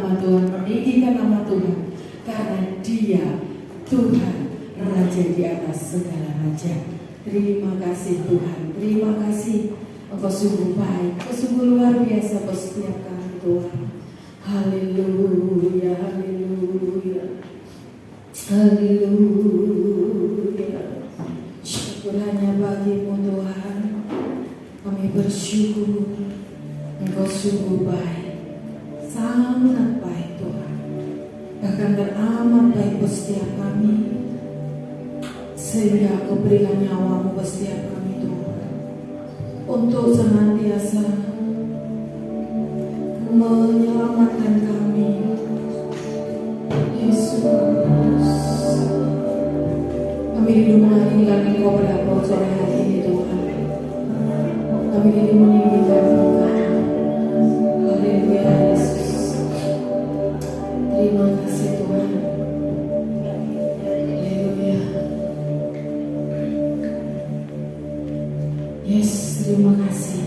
nama Tuhan, meninggikan nama Tuhan, karena Dia Tuhan, Raja di atas segala raja. Terima kasih Tuhan, terima kasih. Engkau sungguh baik, Engkau sungguh luar biasa, Engkau setiap kami Tuhan. Haleluya, haleluya, haleluya. Syukur hanya bagimu Tuhan. Kami bersyukur, Engkau sungguh baik, sangat baik Tuhan. Bahkan teramat baik buat setiap kami, sehingga Engkau berikan nyawamu buat setiap kami Tuhan, untuk senantiasa menyelamatkan kami. Yesus, kami rindu menantikan Engkau pada sore hari ini Tuhan. Kami rindu meninggikan Engkau. Haleluya Yesus. Terima kasih Tuhan. Haleluya. Yes, terima kasih.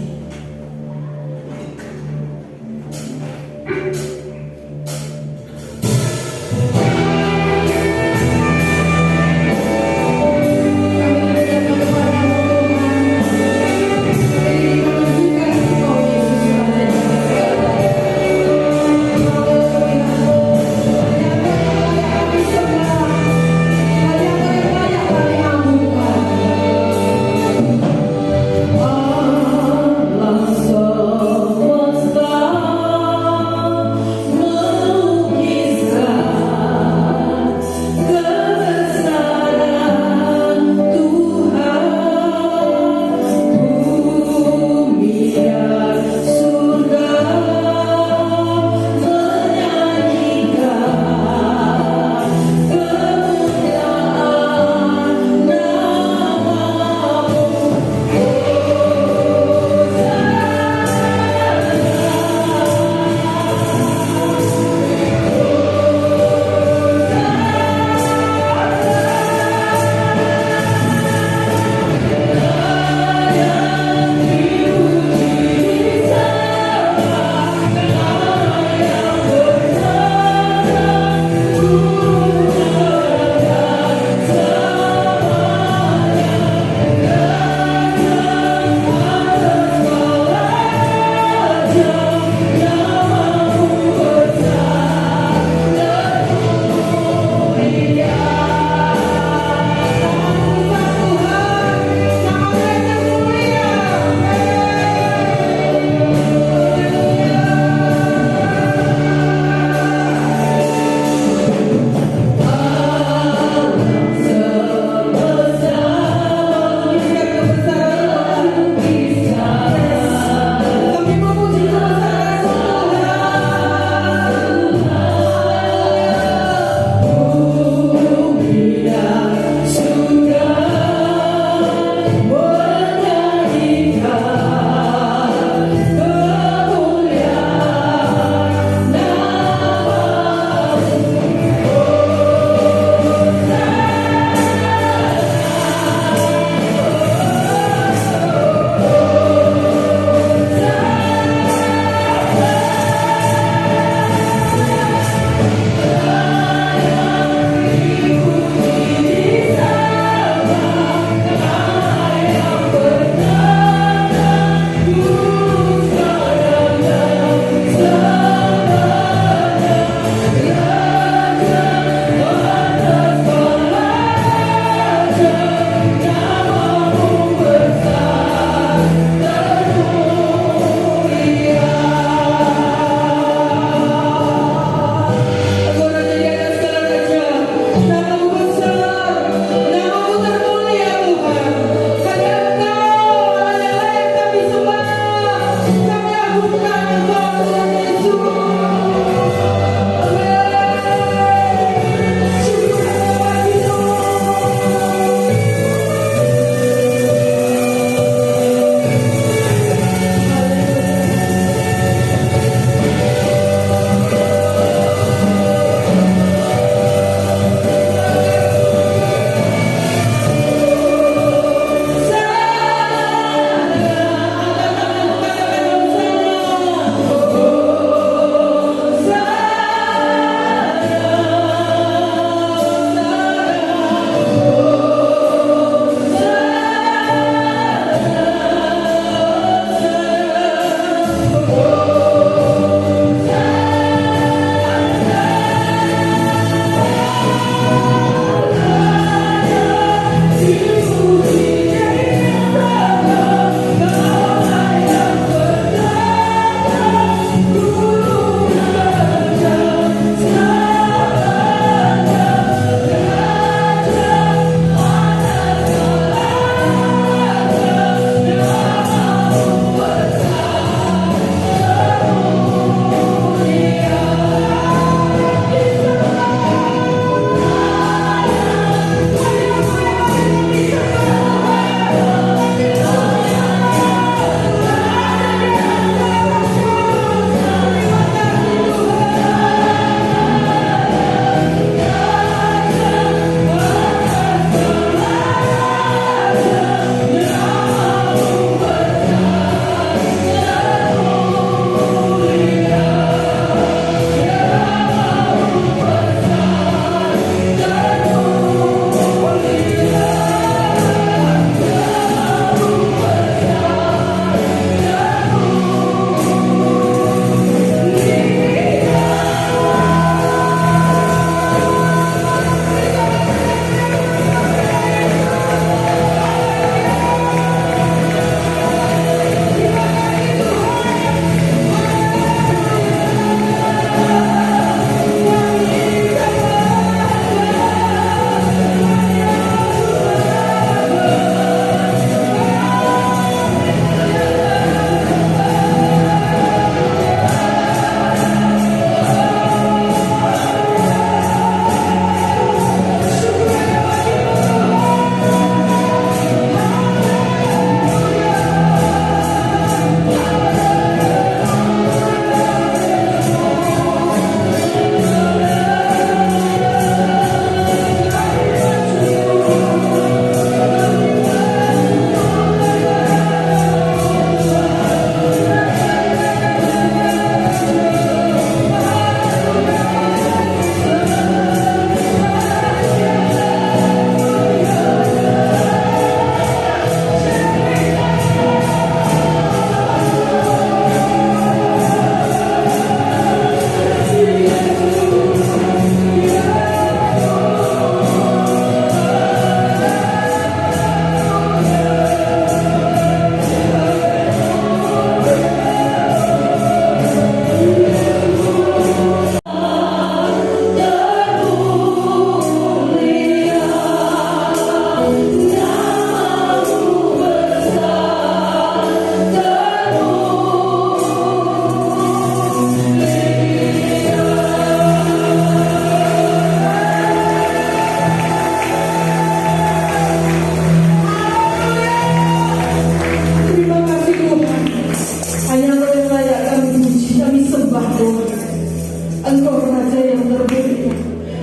Engkau Raja yang berbeda.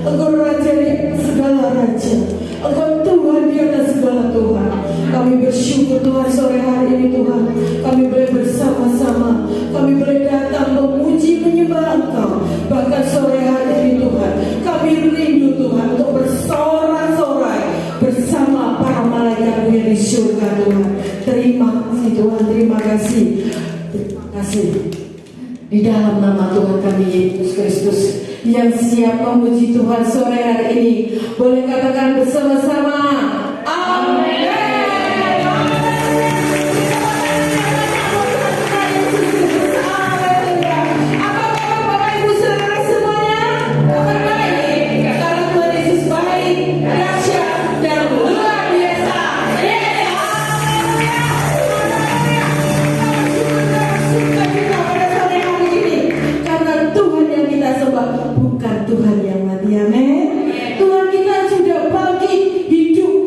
Engkau Raja di atas segala Raja. Engkau Tuhan di atas segala Tuhan. Kami bersyukur Tuhan sore hari ini Tuhan. Kami boleh bersama-sama. Kami boleh datang memuji menyembah Engkau. Bahkan sore hari ini Tuhan, kami rindu Tuhan untuk bersorak-sorai bersama para malaikat yang di surga Tuhan. Terima kasih Tuhan, terima kasih. Terima kasih. Di dalam nama Tuhan kami Yesus Kristus yang siap memuji Tuhan sore hari ini, boleh katakan bersama-sama, amin. Bukan Tuhan yang mati, amin. Tuhan kita sudah bangkit hidup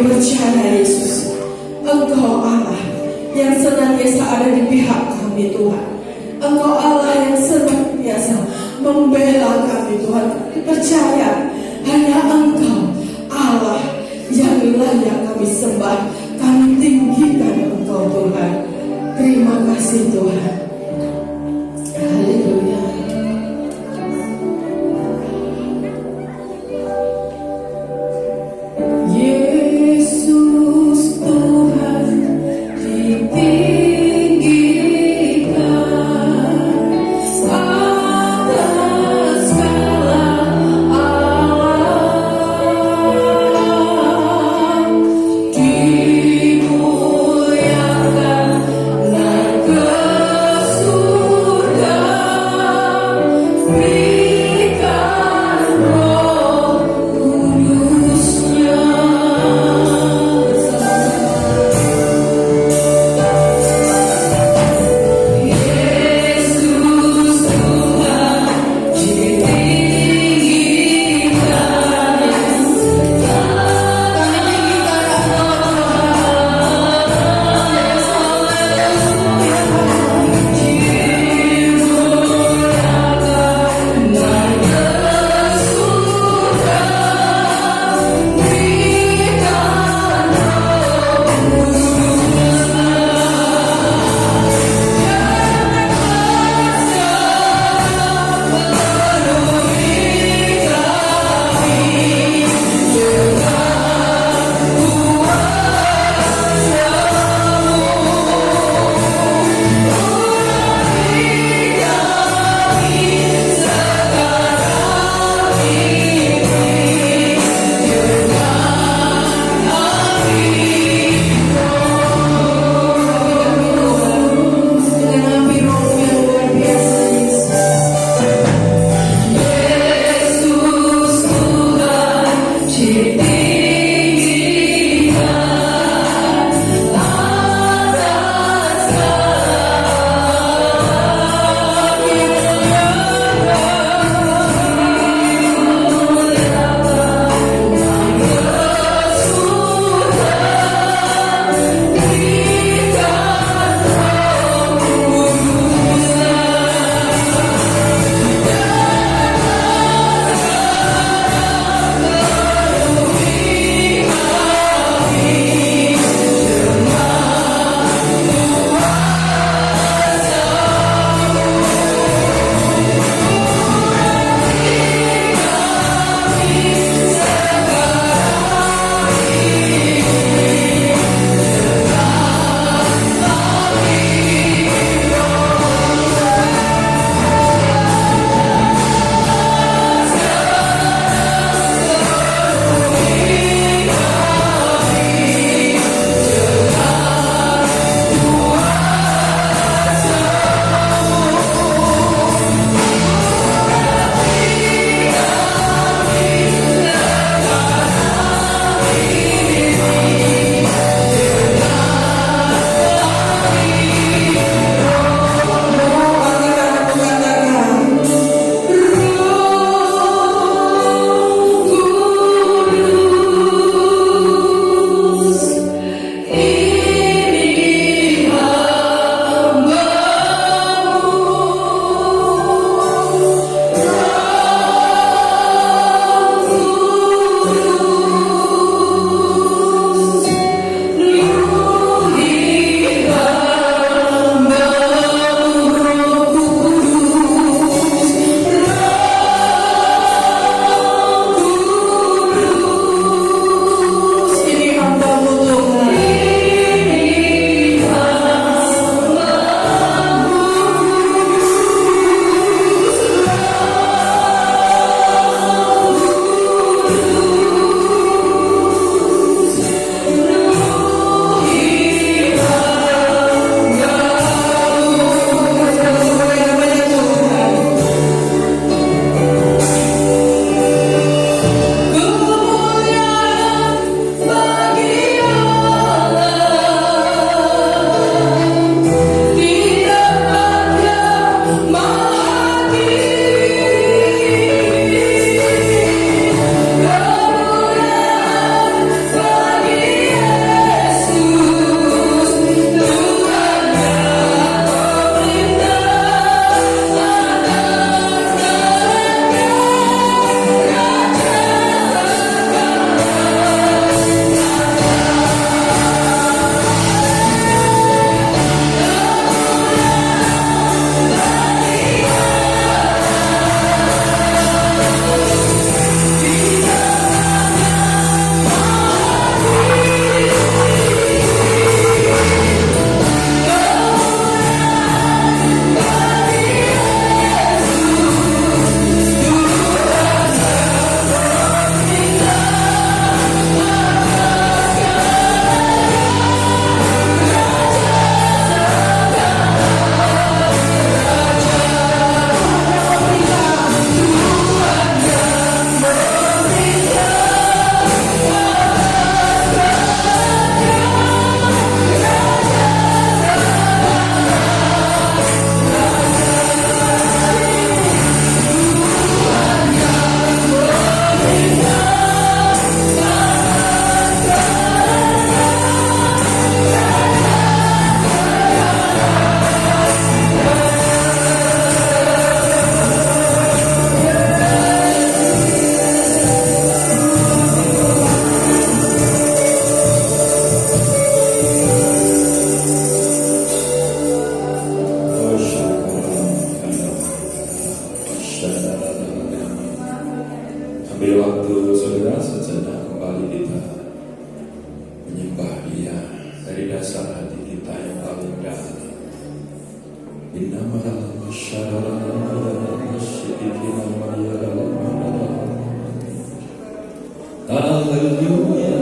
percaya Yesus, Engkau Allah yang senantiasa ada di pihak kami Tuhan. Engkau Allah yang senantiasa membela kami Tuhan. Kami percaya hanya Engkau Allah yang layak kami sembah. Kami tinggikan Engkau Tuhan. Terima kasih Tuhan. Haleluya. Yesus Tuhan ditinggikan atas segala alam, dimuliakan dan dasar hati kita yang paling dalam. Innama masyarakat masyidikina mayyaraman. Haleluya.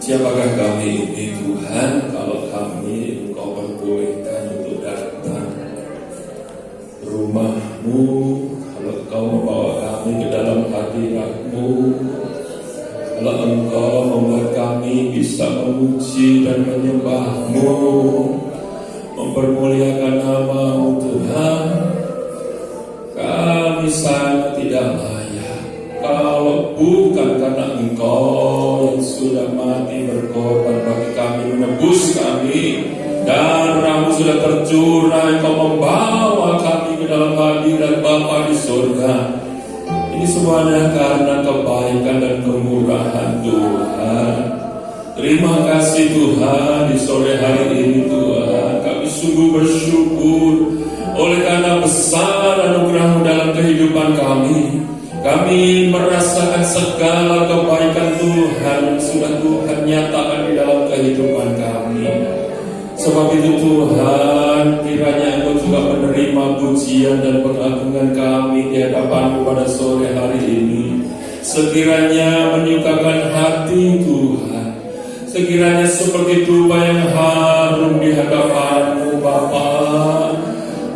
Siapakah kami ini Tuhan, kalau kami Engkau perbolehkan untuk datang ke rumah-Mu, kalau Engkau membawa kami ke dalam hadirat-Mu, kalau Engkau membuat kami bisa memuji dan menyembah-Mu, mempermuliakan nama-Mu Tuhan. Kami sangat tidak layak kalau bukan karena Engkau yang sudah mati berkorban bagi kami, menebus kami. Darah-Mu sudah tercurah, Engkau membawa kami ke dalam hadirat Bapa di surga. Ini semuanya karena kebaikan dan kemurahan Tuhan. Terima kasih Tuhan, di sore hari ini Tuhan, kami sungguh bersyukur oleh karena besar anugerah-Mu dalam kehidupan kami. Kami merasakan segala kebaikan Tuhan yang sudah Tuhan nyatakan di dalam kehidupan kami. Sebab itu Tuhan, kiranya Engkau juga menerima pujian dan pengagungan kami di hadapan-Mu pada sore hari ini. Sekiranya menyukakan hati Tuhan, sekiranya seperti dupa yang harum di hadapan-Mu Bapa.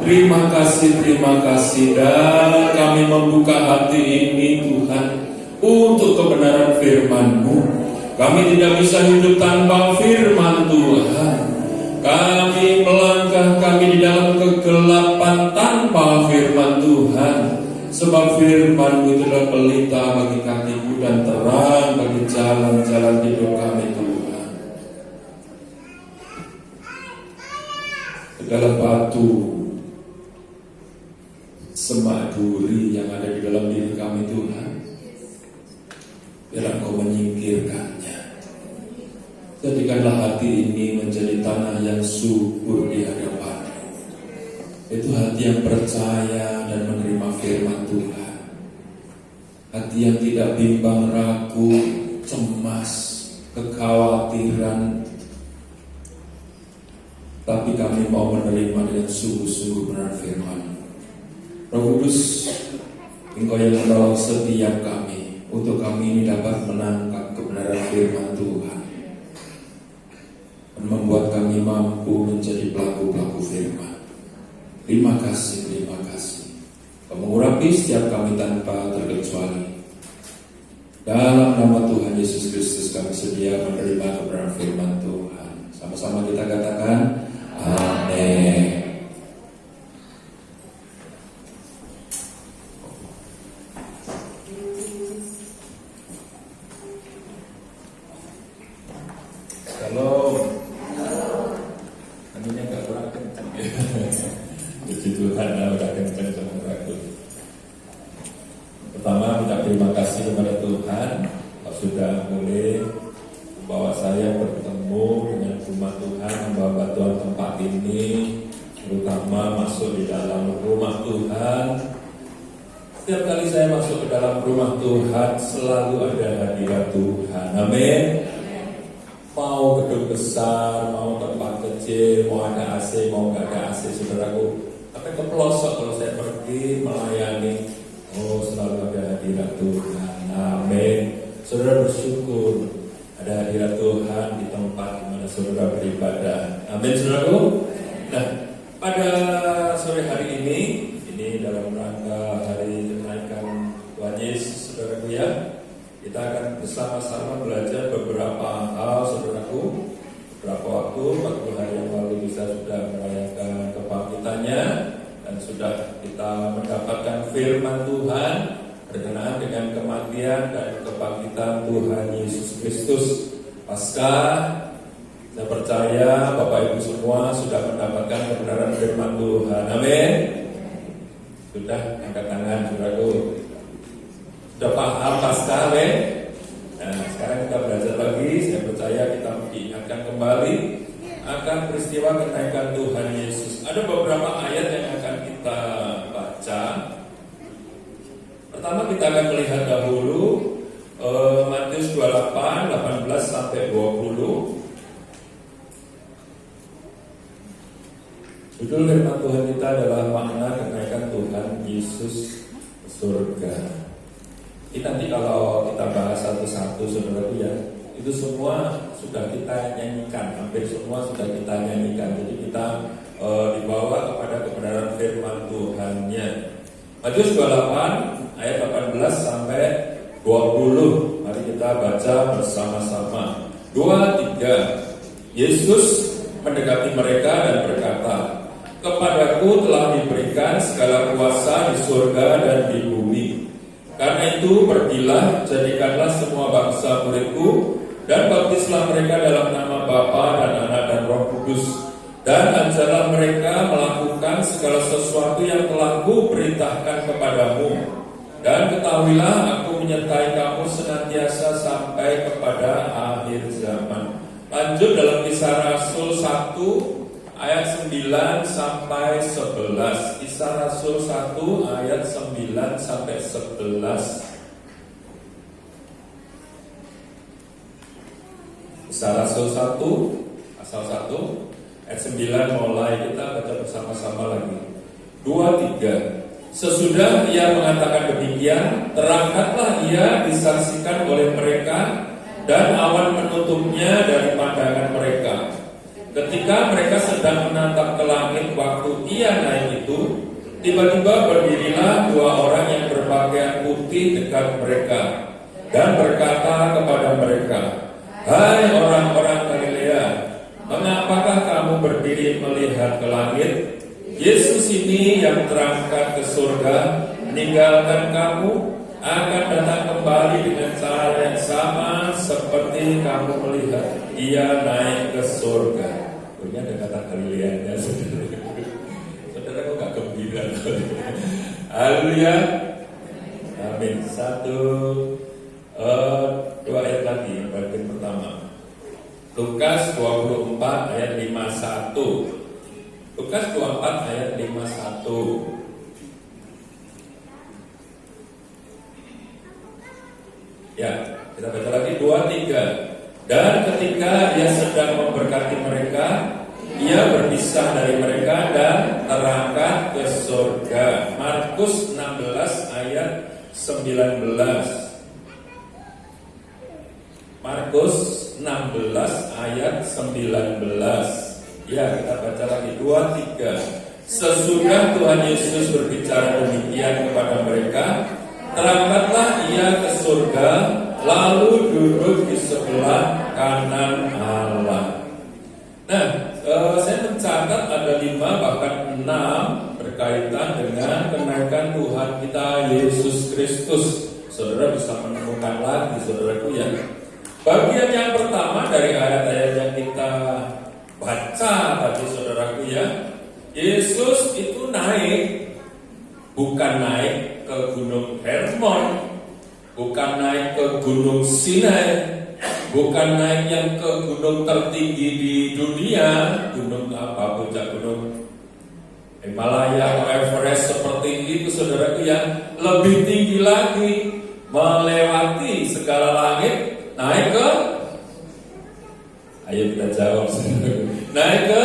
Terima kasih dan kami membuka hati ini Tuhan untuk kebenaran firman-Mu. Kami tidak bisa hidup tanpa firman Tuhan. Kami melangkah kami di dalam kegelapan tanpa firman Tuhan. Sebab firman-Mu itu adalah pelita bagi kakiku dan terang bagi jalan-jalan hidup kami Tuhan. Segala batu, semak duri yang ada di dalam diri kami Tuhan, biar Engkau menyingkirkannya. Jadikanlah hati ini menjadi tanah yang subur di hadapan-Mu. Itu hati yang percaya dan menerima firman Tuhan. Hati yang tidak bimbang, ragu, cemas, kekhawatiran, tapi kami mau menerima dengan sungguh-sungguh benar firman-Mu. Roh Kudus, Engkau yang menolong setiap kami untuk kami ini dapat menangkap kebenaran firman Tuhan dan membuat kami mampu menjadi pelaku-pelaku firman. Terima kasih. Kau mengurapi setiap kami tanpa terkecuali. Dalam nama Tuhan Yesus Kristus kami sedia menerima kebenaran firman Tuhan. Sama-sama kita katakan amin. agak kurang kencang ya. Puji Tuhan, udah kencang saudaraku. Pertama, minta terima kasih kepada Tuhan sudah boleh membawa saya bertemu dengan rumah Tuhan, membawa batuan tempat ini, terutama masuk di dalam rumah Tuhan. Setiap kali saya masuk ke dalam rumah Tuhan, selalu ada hadirat Tuhan. Amin. Mau gedung besar, mau tempat kecil, mau ada AC, mau nggak ada AC, saudaraku. Tapi ke pelosok kalau saya pergi melayani, selalu ada hadirat Tuhan. Amin. Saudara bersyukur ada hadirat Tuhan di tempat di mana saudara beribadah. Amin, saudaraku. Nah, pada sore hari ini dalam rangka hari kenaikan Tuhan Yesus, saudaraku ya, kita akan bersama-sama belajar beberapa hal, saudaraku. Beberapa waktu, 40 hari yang lalu kita sudah merayakan kebangkitannya dan sudah kita mendapatkan firman Tuhan berkenaan dengan kematian dan kebangkitan Tuhan Yesus Kristus. Pasca, saya percaya Bapak Ibu semua sudah mendapatkan kebenaran firman Tuhan. Amin. Sudah, angkat tangan, saudaraku. Sudah paham pasca, amin. Nah, sekarang kita belajar lagi. Saya percaya kita diingatkan kembali akan peristiwa kenaikan Tuhan Yesus. Ada beberapa ayat yang akan kita baca. Pertama kita akan melihat dahulu Matius 28, 18 sampai 20. Judul firman Tuhan kita adalah makna kenaikan Tuhan Yesus ke surga. Ini nanti kalau kita bahas satu-satu, saudaraku ya, itu semua sudah kita nyanyikan, hampir semua sudah kita nyanyikan. Jadi kita dibawa kepada kebenaran firman Tuhannya. Matius 28 ayat 18 sampai 20. Mari kita baca bersama-sama. 2, 3. Yesus mendekati mereka dan berkata, "Kepadaku telah diberikan segala kuasa di surga dan di bumi. Karena itu pergilah, jadikanlah semua bangsa muridku, dan baptislah mereka dalam nama Bapa dan Anak dan Roh Kudus. Dan ajarlah mereka melakukan segala sesuatu yang telah Kuperintahkan kepadamu. Dan ketahuilah aku menyertai kamu senantiasa sampai kepada akhir zaman." Lanjut dalam Kisah Rasul 1 ayat 9 sampai 11. Kisah Rasul 1 ayat 9 sampai 11. Kisah Rasul 1 pasal 1 ayat 9 mulai, kita baca bersama-sama lagi. 2, 3. Sesudah ia mengatakan demikian, terangkatlah ia disaksikan oleh mereka, dan awan menutupnya dari pandangan mereka. Ketika mereka sedang menatap ke langit waktu ia naik itu, tiba-tiba berdirilah 2 orang yang berpakaian putih dekat mereka, dan berkata kepada mereka, "Hai orang-orang Galilea, mengapakah kamu berdiri melihat ke langit? Yesus ini yang terangkat ke surga meninggalkan kamu, akan datang kembali dengan cara yang sama seperti kamu melihat ia naik ke surga." Ini ada kata Galilea, saudara. Saudara kok gak gembira? Haleluya. Amin. 2 ayat lagi, bagian pertama. Lukas 24 ayat 51. Lukas 24 ayat 51. Ya, kita baca lagi 2, 3. Dan ketika ia sedang memberkati mereka, ia berpisah dari mereka dan terangkat ke surga. Markus 16 ayat 19. Markus 16 ayat 19. Ya, kita baca lagi 2, 3. Sesudah Tuhan Yesus berbicara demikian kepada mereka, terangkatlah ia ke surga, lalu duduk di sebelah kanan Allah. Nah, saya mencatat ada 5 bahkan 6 berkaitan dengan kenaikan Tuhan kita Yesus Kristus. Saudara bisa menemukan lagi, saudaraku ya. Bagian yang pertama dari ayat-ayat yang kita baca tadi saudaraku ya, Yesus itu naik, bukan naik ke Gunung Hermon, bukan naik ke Gunung Sinai, bukan naik yang ke gunung tertinggi di dunia, gunung apa, puncak gunung Himalaya atau Everest seperti itu saudaraku ya, lebih tinggi lagi, melewati segala langit, naik ke, ayo kita jawab, naik ke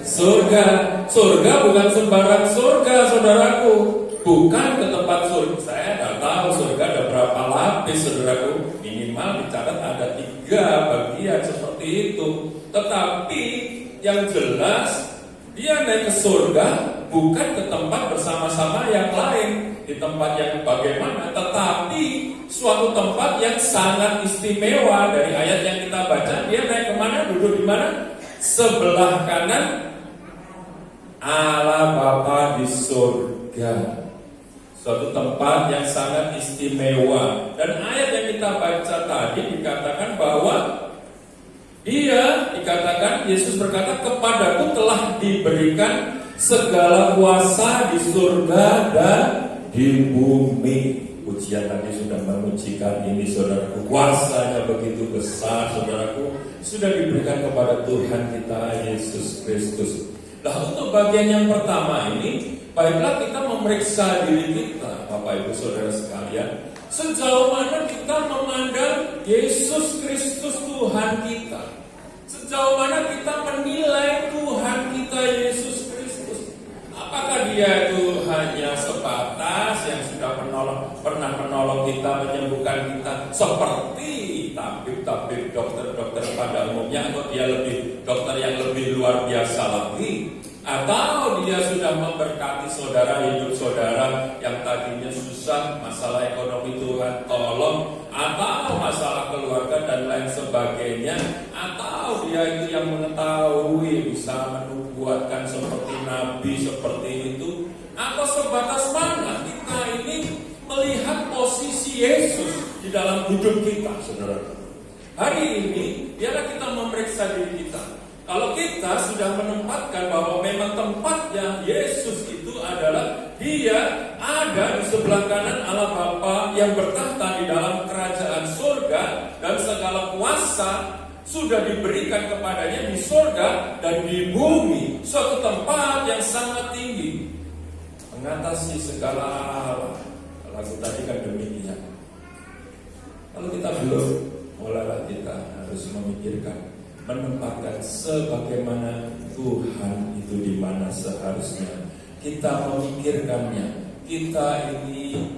surga. Surga bukan sembarang surga saudaraku, bukan ke tempat surga. Saya tidak tahu surga ada berapa lapis saudaraku, minimal dicatat ada 3 bagian seperti itu. Tetapi yang jelas dia naik ke surga bukan ke tempat bersama-sama yang lain, di tempat yang bagaimana, tetapi suatu tempat yang sangat istimewa. Dari ayat yang kita baca, dia naik kemana? Duduk di mana? Sebelah kanan Allah Bapa di surga. Suatu tempat yang sangat istimewa. Dan ayat yang kita baca tadi dikatakan bahwa dia dikatakan, Yesus berkata, kepadaku telah diberikan segala kuasa di surga dan di bumi. Pujian tadi sudah mengujikan ini saudaraku, kuasanya begitu besar saudaraku, sudah diberikan kepada Tuhan kita Yesus Kristus. Nah, untuk bagian yang pertama ini, baiklah kita memeriksa diri kita, Bapak Ibu Saudara sekalian, sejauh mana kita memandang Yesus Kristus Tuhan kita, sejauh mana kita menilai Tuhan kita Yesus Kristus. Apakah dia itu hanya sebatas yang sudah pernah menolong kita, menyembuhkan kita seperti tabib-tabib, dokter-dokter pada umumnya, atau dia lebih dokter yang lebih luar biasa lagi, atau dia sudah memberkati saudara, hidup saudara yang tadinya susah, masalah ekonomi Tuhan tolong, atau masalah keluarga dan lain sebagainya, atau dia itu yang mengetahui bisa menubuatkan seperti nabi seperti itu, atau sebatas mana kita ini melihat posisi Yesus di dalam hidup kita, saudara. Hari ini biarlah kita memeriksa diri kita. Kalau kita sudah menempatkan bahwa memang tempatnya Yesus itu adalah dia ada di sebelah kanan Allah Bapa yang bertahta di dalam kerajaan surga, dan segala kuasa sudah diberikan kepadanya di surga dan di bumi, suatu tempat yang sangat tinggi, mengatasi segala hal. Lagu tadi kan demikian. Kalau kita belum, mulailah kita harus memikirkan, menempatkan sebagaimana Tuhan itu di mana seharusnya kita memikirkannya. Kita ini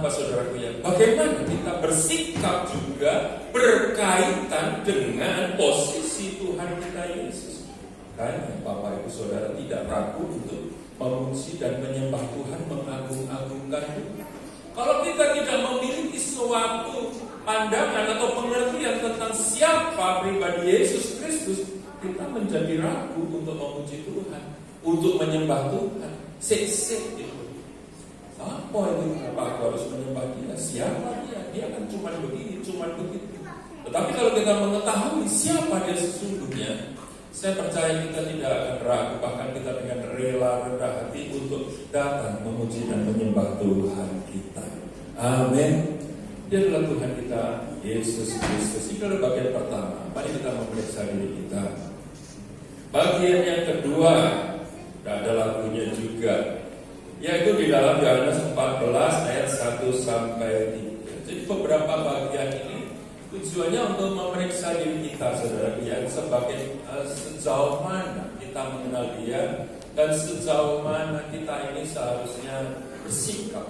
saudaraku ya, bagaimana kita bersikap juga berkaitan dengan posisi Tuhan kita Yesus. Makanya Bapak Ibu Saudara tidak ragu untuk memuji dan menyembah Tuhan, mengagung-agungkan Tuhan. Kalau kita tidak memiliki suatu pandangan atau pengertian tentang siapa pribadi Yesus Kristus, kita menjadi ragu untuk memuji Tuhan, untuk menyembah Tuhan. Sek-sek gitu. Apa itu? Kenapa aku harus menyembah dia? Siapa dia? Dia kan cuma begini, cuma begitu. Tetapi kalau kita mengetahui siapa dia sesungguhnya, saya percaya kita tidak akan ragu, bahkan kita dengan rela rendah hati untuk datang memuji dan menyembah Tuhan kita. Amin. Dia adalah Tuhan kita Yesus Kristus. Itu adalah bagian pertama. Mari kita memeriksa diri kita. Bagian yang kedua, ada lagunya juga, yaitu di dalam Yohanes 14 ayat 1 sampai 3. Jadi beberapa bagian ini tujuannya untuk memeriksa diri kita, saudara, yang sebagai sejauh mana kita mengenal dia dan sejauh mana kita ini seharusnya bersikap.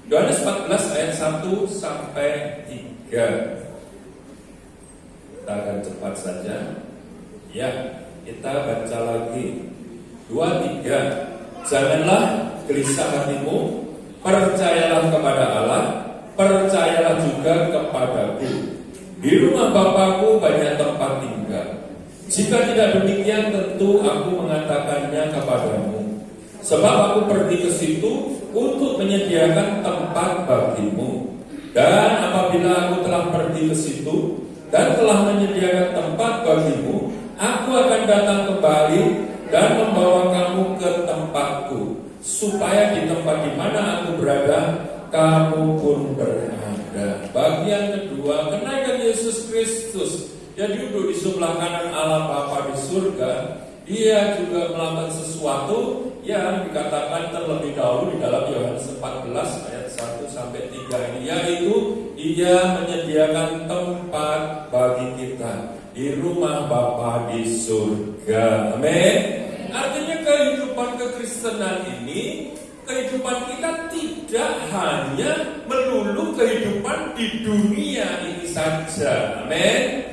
Yohanes 14 ayat 1 sampai 3. Kita akan cepat saja. Ya, kita baca lagi. 2, 3. Janganlah gelisah hatimu, percayalah kepada Allah, percayalah juga kepadaku. Di rumah Bapakku banyak tempat tinggal. Jika tidak demikian, tentu aku mengatakannya kepadamu. Sebab aku pergi ke situ untuk menyediakan tempat bagimu. Dan apabila aku telah pergi ke situ dan telah menyediakan tempat bagimu, Aku akan datang kembali dan membawa kamu ke tempatku, supaya di tempat di mana aku berada, kamu pun berada. Bagian kedua, kenaikan Yesus Kristus. Dia duduk di sebelah kanan Allah Bapa di surga. Dia juga melakukan sesuatu yang dikatakan terlebih dahulu di dalam Yohanes 14 ayat 1 sampai 3 ini, yaitu Ia menyediakan tempat bagi kita di rumah Bapa di surga. Amin. Artinya kehidupan kekristenan ini, kehidupan kita tidak hanya melulu kehidupan di dunia ini saja. Amin.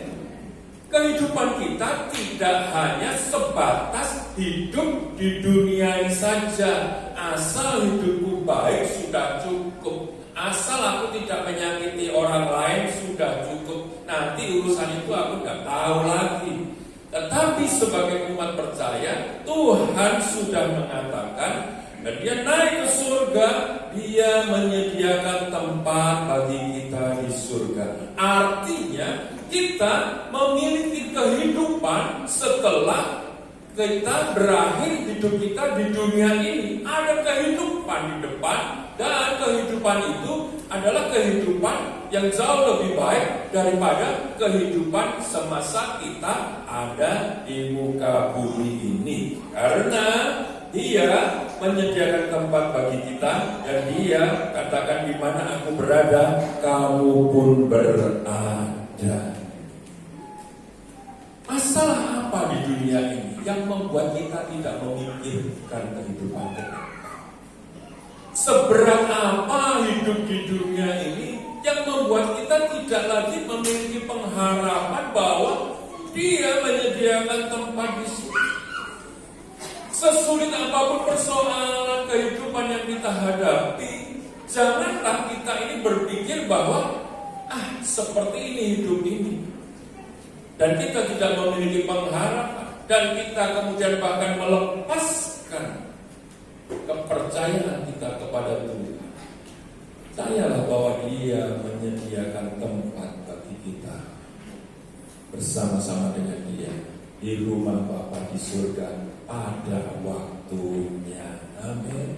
Kehidupan kita tidak hanya sebatas hidup di dunia ini saja. Asal hidupku baik sudah cukup. Asal aku tidak menyakiti orang lain sudah cukup. Nanti urusan itu aku tidak tahu lagi. Tetapi sebagai umat percaya, Tuhan sudah mengatakan, dan Dia naik ke surga, Dia menyediakan tempat bagi kita di surga. Artinya kita memiliki kehidupan setelah kita berakhir hidup kita di dunia ini. Ada kehidupan di depan, dan kehidupan itu adalah kehidupan yang jauh lebih baik daripada kehidupan semasa kita ada di muka bumi ini. Karena Dia menyediakan tempat bagi kita, dan Dia katakan, di mana aku berada, kamu pun berada. Masalah apa di dunia ini yang membuat kita tidak memikirkan kehidupan kita? Seberat apa hidup di dunia ini yang membuat kita tidak lagi memiliki pengharapan bahwa Dia menyediakan tempat di sini? Sesulit apapun persoalan kehidupan yang kita hadapi, janganlah kita ini berpikir bahwa seperti ini hidup ini, dan kita tidak memiliki pengharapan, dan kita kemudian bahkan melepaskan kepercayaan kita kepada Tuhan. Percayalah bahwa Dia menyediakan tempat bagi kita bersama-sama dengan Dia di rumah Bapa di surga pada waktunya. Amin.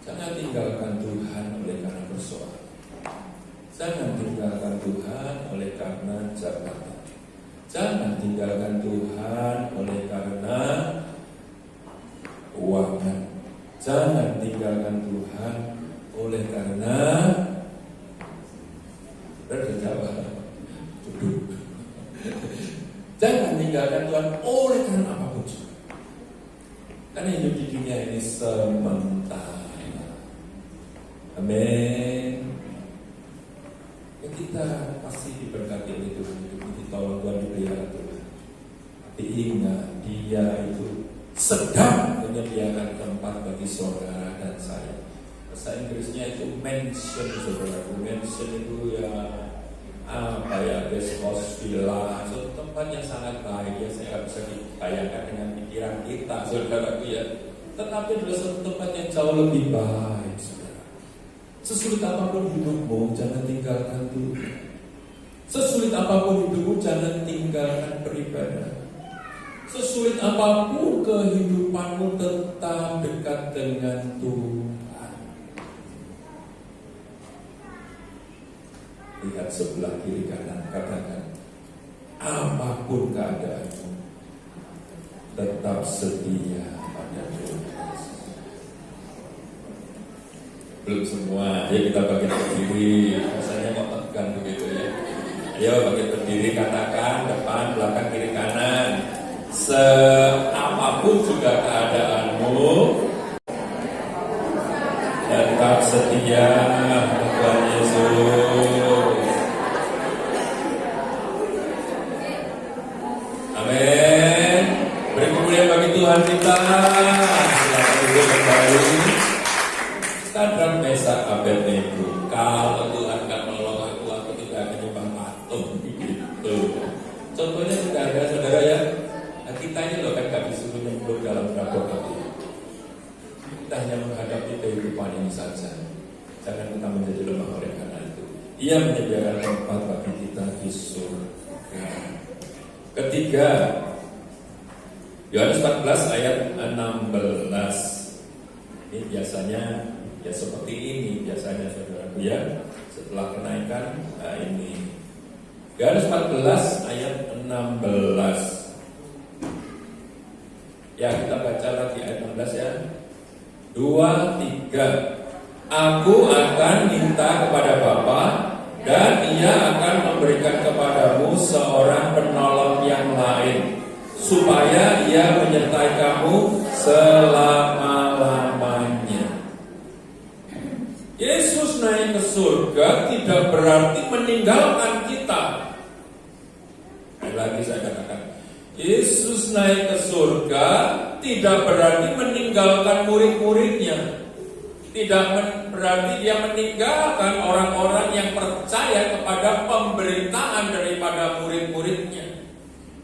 Jangan tinggalkan Tuhan oleh karena persoalan. Jangan tinggalkan Tuhan oleh karena jabatan. Jangan tinggalkan Tuhan oleh karena keuangan. Jangan tinggalkan Tuhan oleh karena duduk. Jangan tinggalkan Tuhan oleh karena apapun juga. Karena hidup di dunia ini sementara. Amin. Ya, kita pasti diberkati oleh Tuhan, ditolong Tuhan, dipelihara Tuhan. Tapi ingat, Dia itu sedang menyediakan tempat bagi saudara dan saya. Bahasa Inggrisnya itu mansion, saudara. Mansion itu ya guest house, villa, suatu tempat yang sangat baik. Ya, saya nggak bisa dibayangkan dengan pikiran kita, saudaraku ya. Tetapi adalah suatu tempat yang jauh lebih baik, saudara. Sesulit apapun hidupmu, jangan tinggalkan Tuhan. Sesulit apapun hidupmu, jangan tinggalkan beribadah. Sesulit apapun kehidupanmu, tetap dekat dengan Tuhan. Lihat sebelah kiri kanan, katakan, apapun keadaanmu, tetap setia pada Tuhan. Belum semua, ya kita bagian berdiri. Rasanya kok tegang begitu ya. Ayo bagian berdiri, katakan depan, belakang, kiri, kanan. Seapapun juga keadaanmu, tetap setia Tuhan Yesus. Amin. Beri kemuliaan bagi Tuhan kita. Silakan duduk kembali. Sadar Mesak Abednego, kalau Tuhan gak menolong aku tidak akan nyembah patung gitu. Contohnya sudah ada, saudara ya. Kita ini loh kan gak disuruh nyemplung dalam perabot hati. Kita hanya menghadapi kehidupan ini saja. Jangan kita menjadi lemah oleh karena itu. Ia menyediakan tempat bagi kita di surga. Ketiga, Yohanes 14 ayat 16. Ini biasanya ya seperti ini biasanya saudaraku ya. Setelah kenaikan ini Yohanes 14 ayat 16. Ya, kita baca lagi ayat 16 ya. 2, 3. Aku akan minta kepada Bapa, dan Ia akan memberikan kepadamu seorang penolong yang lain, supaya Ia menyertai kamu selama-lamanya. Yesus naik ke surga tidak berarti meninggalkan kita. Lagi saya katakan, Yesus naik ke surga tidak berarti meninggalkan murid-muridnya. Tidak berarti dia meninggalkan orang-orang yang percaya kepada pemberitaan daripada murid-muridnya.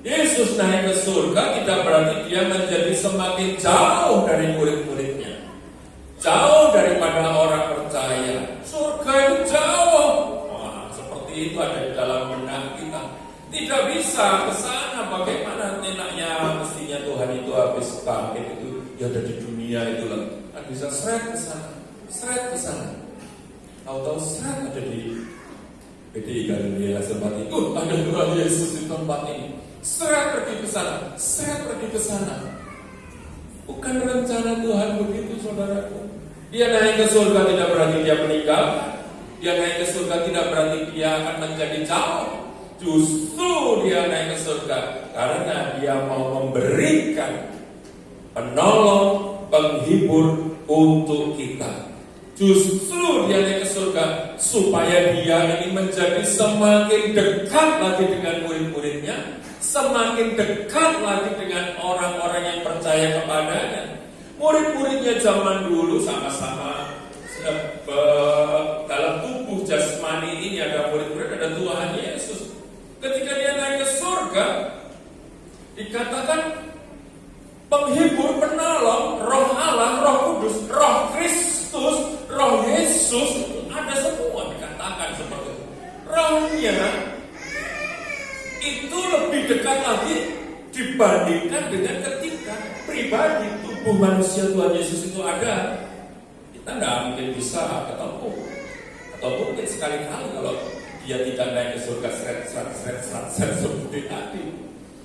Yesus naik ke surga tidak berarti dia menjadi semakin jauh dari murid-muridnya, jauh daripada orang percaya. Surga itu jauh. Wah, seperti itu ada di dalam benak kita. Tidak bisa ke sana. Bagaimana enaknya mestinya Tuhan itu habis bangkit itu ya ada di dunia itu lah. Kan bisa seret ke sana, seret ke sana. Tahu-tahu seret ada di PDI Galilea tempat itu. Ada Tuhan Yesus di tempat ini. Seret pergi ke sana, seret pergi ke sana. Bukan rencana Tuhan begitu, saudaraku. Dia naik ke surga tidak berarti dia meninggal. Dia naik ke surga tidak berarti dia akan menjadi jauh. Justru dia naik ke surga karena dia mau memberikan penolong, penghibur untuk kita. Justru dia naik ke surga supaya dia ini menjadi semakin dekat lagi dengan murid-muridnya, semakin dekat lagi dengan orang-orang yang percaya kepadanya. Murid-muridnya zaman dulu sama-sama dalam tubuh jasmani ini ada murid-murid, ada Tuhan Yesus. Ketika dia naik ke surga, dikatakan penghibur, penolong, Roh Allah, Roh Kudus, Roh Kristus, Roh Yesus, ada semua dikatakan seperti itu. Rohnya itu lebih dekat lagi dibandingkan dengan ketika pribadi tubuh manusia Tuhan Yesus itu ada. Kita tidak mungkin bisa ketemu, atau mungkin sekali-kali kalau dia tidak naik ke surga seret seperti tadi.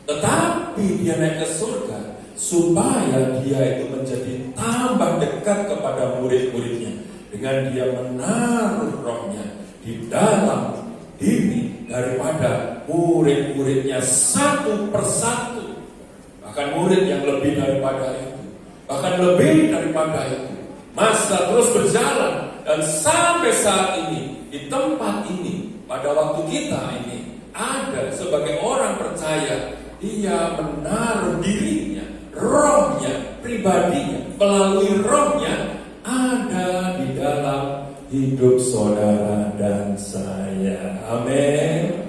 Tetapi dia naik ke surga supaya dia itu menjadi tambah dekat kepada murid-muridnya, dengan dia menaruh rohnya di dalam diri daripada murid-muridnya satu persatu. Bahkan murid yang lebih daripada itu, bahkan lebih daripada itu. Masa terus berjalan dan sampai saat ini di tempat ini, pada waktu kita ini ada sebagai orang percaya, dia menaruh dirinya, rohnya, pribadinya, melalui rohnya ada di dalam hidup saudara dan saya. Amin.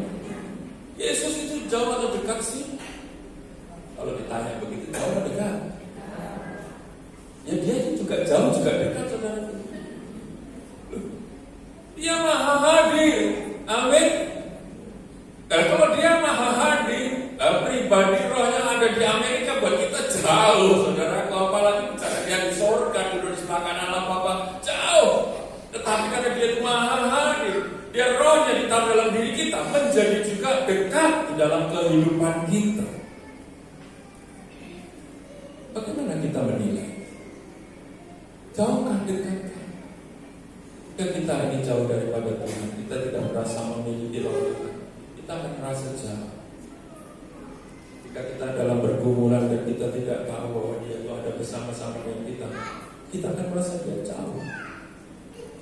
Yesus itu jauh atau dekat sih? Kalau ditanya begitu, jauh atau dekat? Ya dia itu juga jauh juga dekat, saudara. Dia maha hadir. Amin. Dan kalau dia maha hadir, pribadi rohnya ada di Amerika, buat kita jauh, saudara. Apalagi bicara dia di surga, duduk di sebelah kanan Allah Bapa, jauh. Tetapi karena dia maha hadir, dia rohnya ditaruh dalam diri kita, menjadi juga dekat di dalam kehidupan kita. Bagaimana kita menilai? Jauhkah, dekat? Jika kita ini jauh daripada Tuhan, kita tidak merasa memiliki roh Tuhan, kita akan merasa jauh. Jika kita dalam pergumulan dan kita tidak tahu bahwa dia itu ada bersama-sama dengan kita akan merasa dia jauh.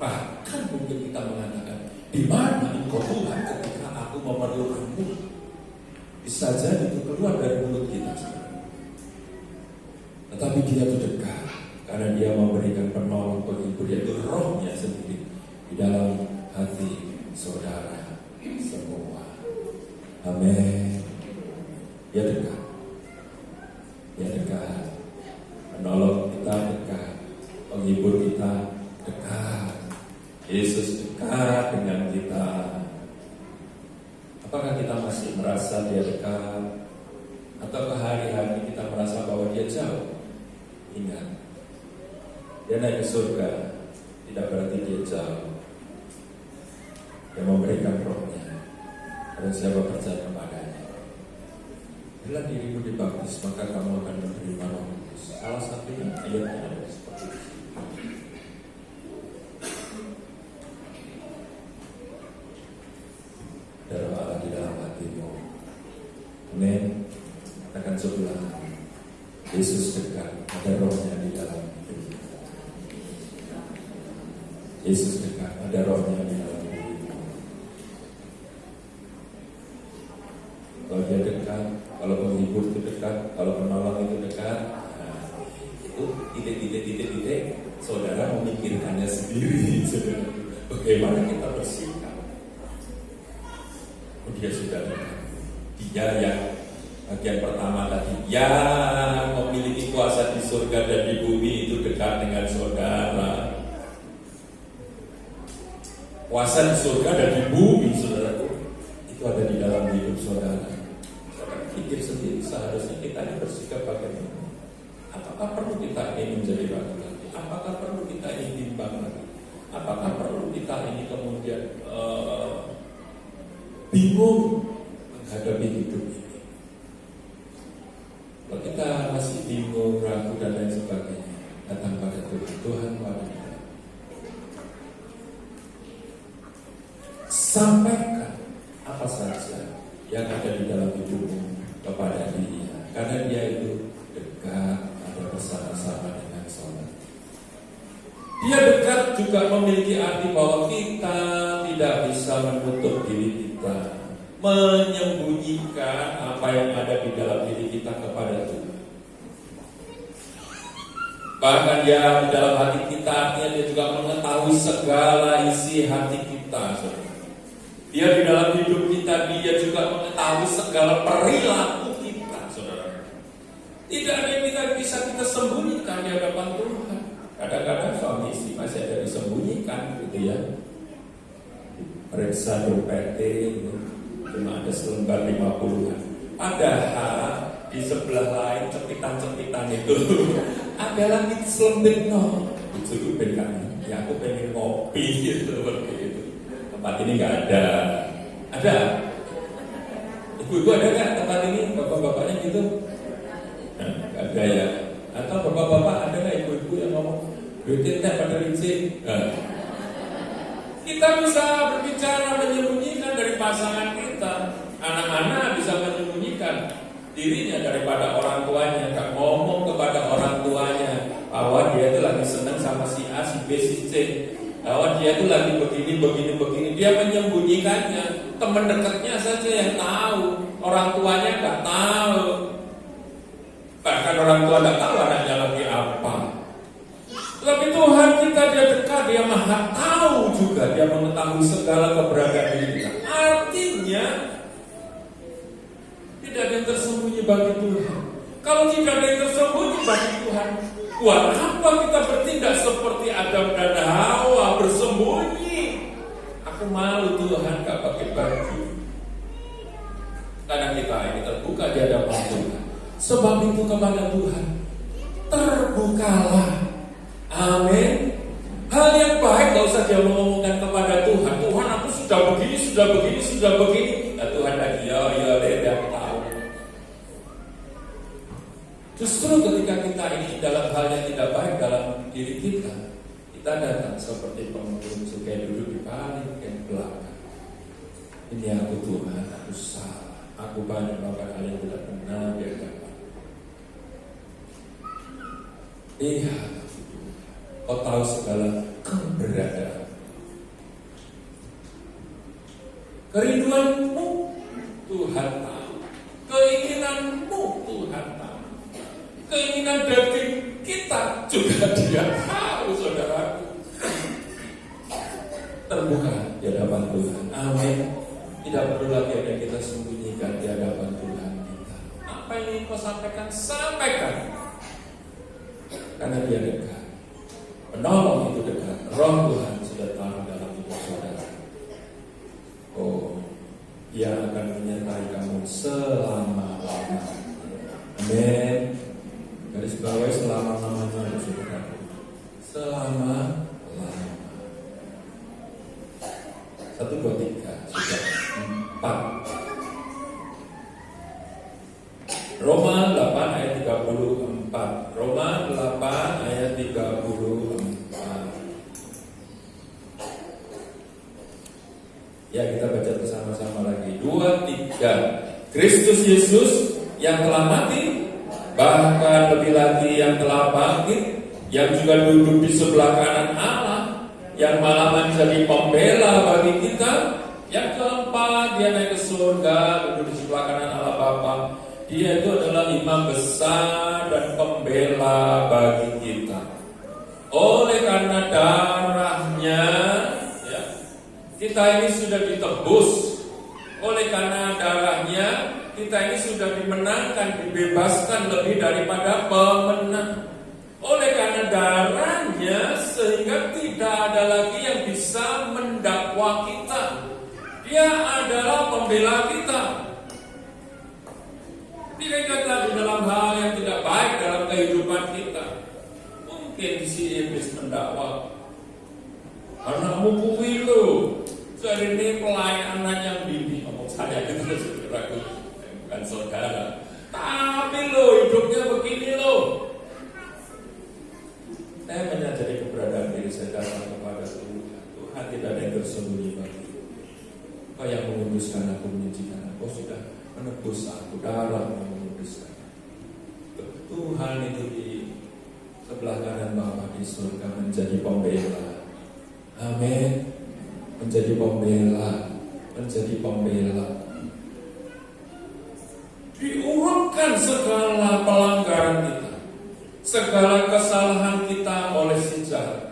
Bahkan mungkin kita mengatakan, di mana engkau Tuhan ketika aku memerlukanmu? Bisa jadi itu keluar dari mulut kita. Tetapi dia itu dekat, karena dia memberikan penolong, penghibur, yaitu rohnya sendiri di dalam hati saudara semua. Amin. Dia dekat. Dia dekat. Penolong kita dekat. Penghibur kita dekat. Yesus dekat dengan kita. Apakah kita masih merasa dia dekat? Ataukah hari-hari kita merasa bahwa dia jauh. Ingat, dia naik ke surga tidak berarti dia jauh. Dia memberikan rohnya. Dan siapa percaya kepadanya, bila dirimu dibaptis, maka kamu akan menerima Roh Kudus. Salah satunya ayatnya ada seperti itu. Ada roh Allah di dalam hatimu. Amin. Katakan sebelah, Yesus dekat. Ada rohnya di dalam hidupmu. Yesus dekat. Ada rohnya di dalam. Kalau dia dekat, kalau penghibur itu dekat, kalau penolong itu dekat, nah, itu titik, saudara memikirkannya sendiri. Saudara, bagaimana kita bersikap? Dia sudah dekat. Dia yang bagian pertama tadi, yang memiliki kuasa di surga dan di bumi itu dekat dengan saudara. Kuasa di surga dan di bumi, saudara, itu ada di dalam hidup saudara. Pikir sendiri, seharusnya kita ini bersikap bagaimana? Apakah perlu kita ini menjadi ragu lagi? Apakah perlu kita ini bimbang lagi? Apakah perlu kita ini kemudian bingung menghadapi hidup ini? Kalau kita masih bingung, ragu dan lain sebagainya, datang pada Tuhan. Tuhan pada kita, sampaikan apa saja yang ada di dalam hidupmu kepada dia, karena dia itu dekat, ada bersama-sama dengan saudara. Dia dekat juga memiliki arti bahwa kita tidak bisa menutup diri kita, menyembunyikan apa yang ada di dalam diri kita kepada Tuhan. Bahkan dia di dalam hati kita, artinya dia juga mengetahui segala isi hati kita, saudara. Dia di dalam hidup kita, dia juga mengetahui segala perilaku kita, saudara. Tidak ada yang bisa kita sembunyikan di hadapan Tuhan. Kadang-kadang suami istri masih ada disembunyikan, gitu ya. Periksa dompetnya, cuma ada selembar 50-an. Padahal di sebelah lain cepitan-cepitan itu ada lagi selembit itu kan. Ya aku pengen kopi gitu, seperti itu. Tempat ini nggak ada. Ada? Ibu-ibu ada nggak tempat ini? Bapak-bapaknya gitu? Nah, nggak ada ya. Atau bapak-bapak ada nggak ibu-ibu yang ngomong duitin teh pada rinci? Nah. Kita bisa berbicara menyembunyikan dari pasangan kita. Anak-anak bisa menyembunyikan dirinya daripada orang tuanya. Nggak ngomong kepada orang tuanya bahwa dia itu lagi senang sama si A, si B, si C. Bahwa dia itu lagi begini. Dia menyembunyikannya. Teman dekatnya saja yang tahu. Orang tuanya nggak tahu. Bahkan orang tua nggak tahu anaknya lagi apa. Tapi Tuhan kita, dia dekat, dia maha tahu juga. Dia mengetahui segala keberadaan diri kita. Artinya tidak ada yang tersembunyi bagi Tuhan. Kalau tidak ada yang tersembunyi bagi Tuhan, buat apa kita bertindak seperti Adam dan Hawa bersembunyi? Aku malu Tuhan gak pakai baju. Karena kita ini terbuka di hadapan Tuhan. Sebab itu kepada Tuhan terbukalah. Amin. Hal yang baik gak usah dia mengomongkan kepada Tuhan. Tuhan aku sudah begini. Nah, Tuhan lagi ya dia tahu. Justru ketika kita ini dalam hal yang tidak baik dalam diri kita datang seperti pemulung sukai duduk di paling belakang. Ini aku Tuhan, aku salah. Aku banyak melakukan hal yang tidak benar di hadapan. Iya, kau tahu segala keberadaan. Kerinduanmu Tuhan tahu. Keinginanmu Tuhan tahu. Keinginan daging kita juga dia tahu, saudara. Terbuka di hadapan Tuhan. Amin. Tidak perlu lagi ada yang kita sembunyikan di hadapan Tuhan kita. Apa yang ingin kau sampaikan, sampaikan. Karena dia dekat. Penolong itu dekat. Roh Tuhan sudah tahu dalam hidup saudara. Oh, dia akan menyertai kamu selama-lamanya. Amin. selama-lamanya, saudara. Selama-lama. 1, 2, 3, sudah 4. Roma 8 ayat 34. Roma 8 ayat 34. Ya, kita baca bersama-sama lagi. 2, 3. Kristus Yesus yang telah mati, bahkan lebih lagi yang telah bangkit, yang juga duduk di sebelah kanan Allah, yang malah menjadi pembela bagi kita. Yang keempat, dia naik ke surga, duduk di sebelah kanan Allah Bapa. Dia itu adalah imam besar dan pembela bagi kita. Oleh karena darahnya, ya, kita ini sudah ditebus. Oleh karena darahnya, kita ini sudah dimenangkan, dibebaskan lebih daripada pemenang. Oleh karena darahnya, sehingga tidak ada lagi yang bisa mendakwa kita. Dia adalah pembela kita. Tidak kata di dalam hal yang tidak baik dalam kehidupan kita, mungkin si iblis mendakwa, anakmu kuwilu, jadi ini pelayanan yang bini, ngomong saya itu saudaraku, bukan saudara. Tapi lo hidupnya begini lo. Saya menyadari keberadaan diri saya datang kepada Tuhan. Tuhan tidak ada yang tersembunyi bagi. Kau yang menguduskan aku, menyucikan aku, sudah menebus aku, darah yang menguduskan. Tuhan itu di sebelah kanan Bapa di surga menjadi pembela. Amin. Menjadi pembela, menjadi pembela. Diurutkan segala pelanggaran kita, segala kesalahan kita oleh si jahat.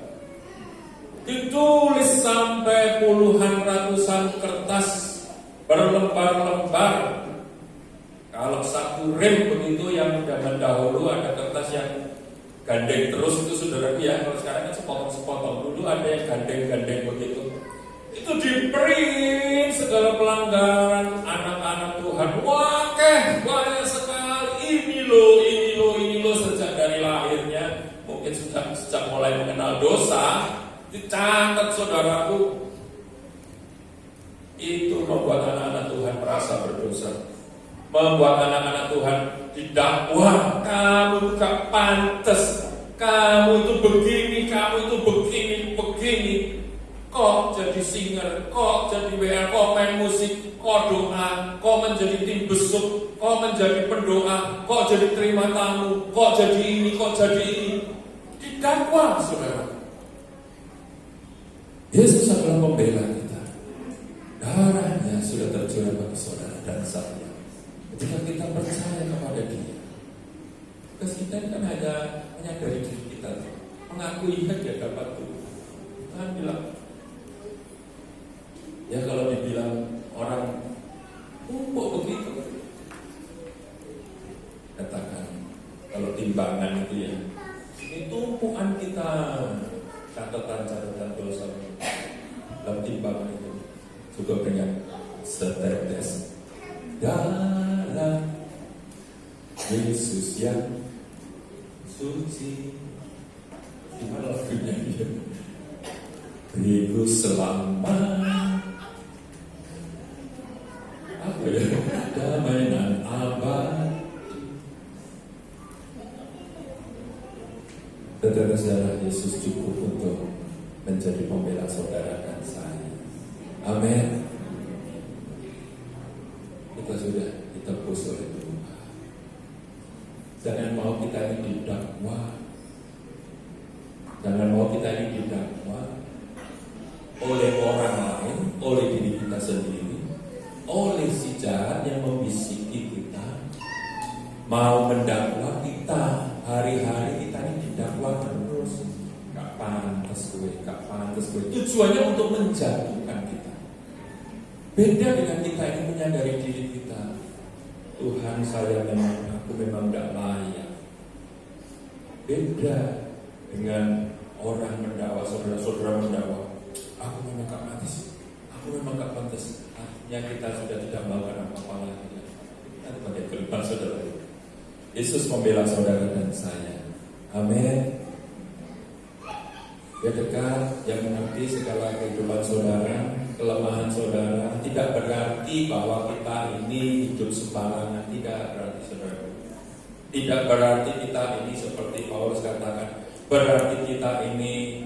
Ditulis sampai puluhan ratusan kertas berlembar-lembar. Kalau satu rem begitu yang zaman dahulu ada kertas yang gandeng terus itu saudara ya. Kalau sekarang kan sepotong-sepotong, dulu ada yang gandeng-gandeng begitu. Itu di-print segala pelanggaran anak-anak Tuhan. Wah, banyak sekali. Ini loh sejak dari lahirnya. Mungkin sejak mulai mengenal dosa, dicatat saudaraku. Itu membuat anak-anak Tuhan merasa berdosa, membuat anak-anak Tuhan didakwa. Kamu gak pantas, kamu itu begini, kamu itu begini. Kok jadi singer, kok jadi WR, kok main musik, kok doa, kok menjadi tim besuk, kok menjadi pendoa, kok jadi terima tamu, kok jadi ini, kok jadi ini. Didakwa saudara. Yesus adalah pembela kita. Darahnya sudah tercurah bagi saudara dan saya. Ketika kita percaya kepada Dia, terus kita kan hanya menyadari diri kita, mengakui dia dapat Tuhan. Tuhan bilang, ya kalau dibilang orang kok begitu, katakan kalau timbangan itu ya, ini tumpuan kita, catatan dosa dalam timbangan itu juga dengan setetes darah Yesus yang suci. Gimana lagunya dia? Beriku selamat, apa ya, damai dan abadi. Tetes darah Yesus cukup untuk menjadi pembela saudara dan saya. Amin. Kita sudah ditebus oleh Tuhan. Jangan mau kita ini didakwa. Jangan mau kita ini didakwa oleh orang lain, oleh diri kita sendiri, oleh si jahat yang membisiki kita, mau mendakwa kita. Hari-hari kita ini didakwa terus. Gak pantas gue. Tujuannya untuk menjatuhkan kita. Beda dengan kita ini menyadari diri kita. Tuhan, aku memang gak layak. Beda dengan orang mendakwa, saudara-saudara mendakwa, aku memang gak pantas, artinya kita sudah tidak melakukan apa-apa lagi. Kita sebagai kelima saudara, Yesus membela saudara dan saya. Amin. Dia dekat, yang mengerti segala kehidupan saudara, kelemahan saudara. Tidak berarti bahwa kita ini hidup sembarangan, tidak berarti saudara. Tidak berarti kita ini seperti Paulus katakan, berarti kita ini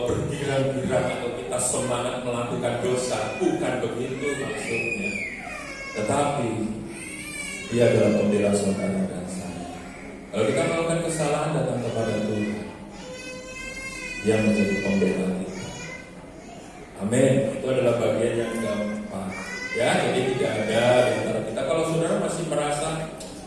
bergirang-girang atau kita semangat melakukan dosa. Bukan begitu maksudnya. Tetapi Dia adalah pembela saudara dan saya. Kalau kita melakukan kesalahan, datang kepada Tuhan, Dia menjadi pembela kita. Amin. Itu adalah bagian yang gampang. Ya, jadi tidak ada di antara kita. Kalau saudara masih merasa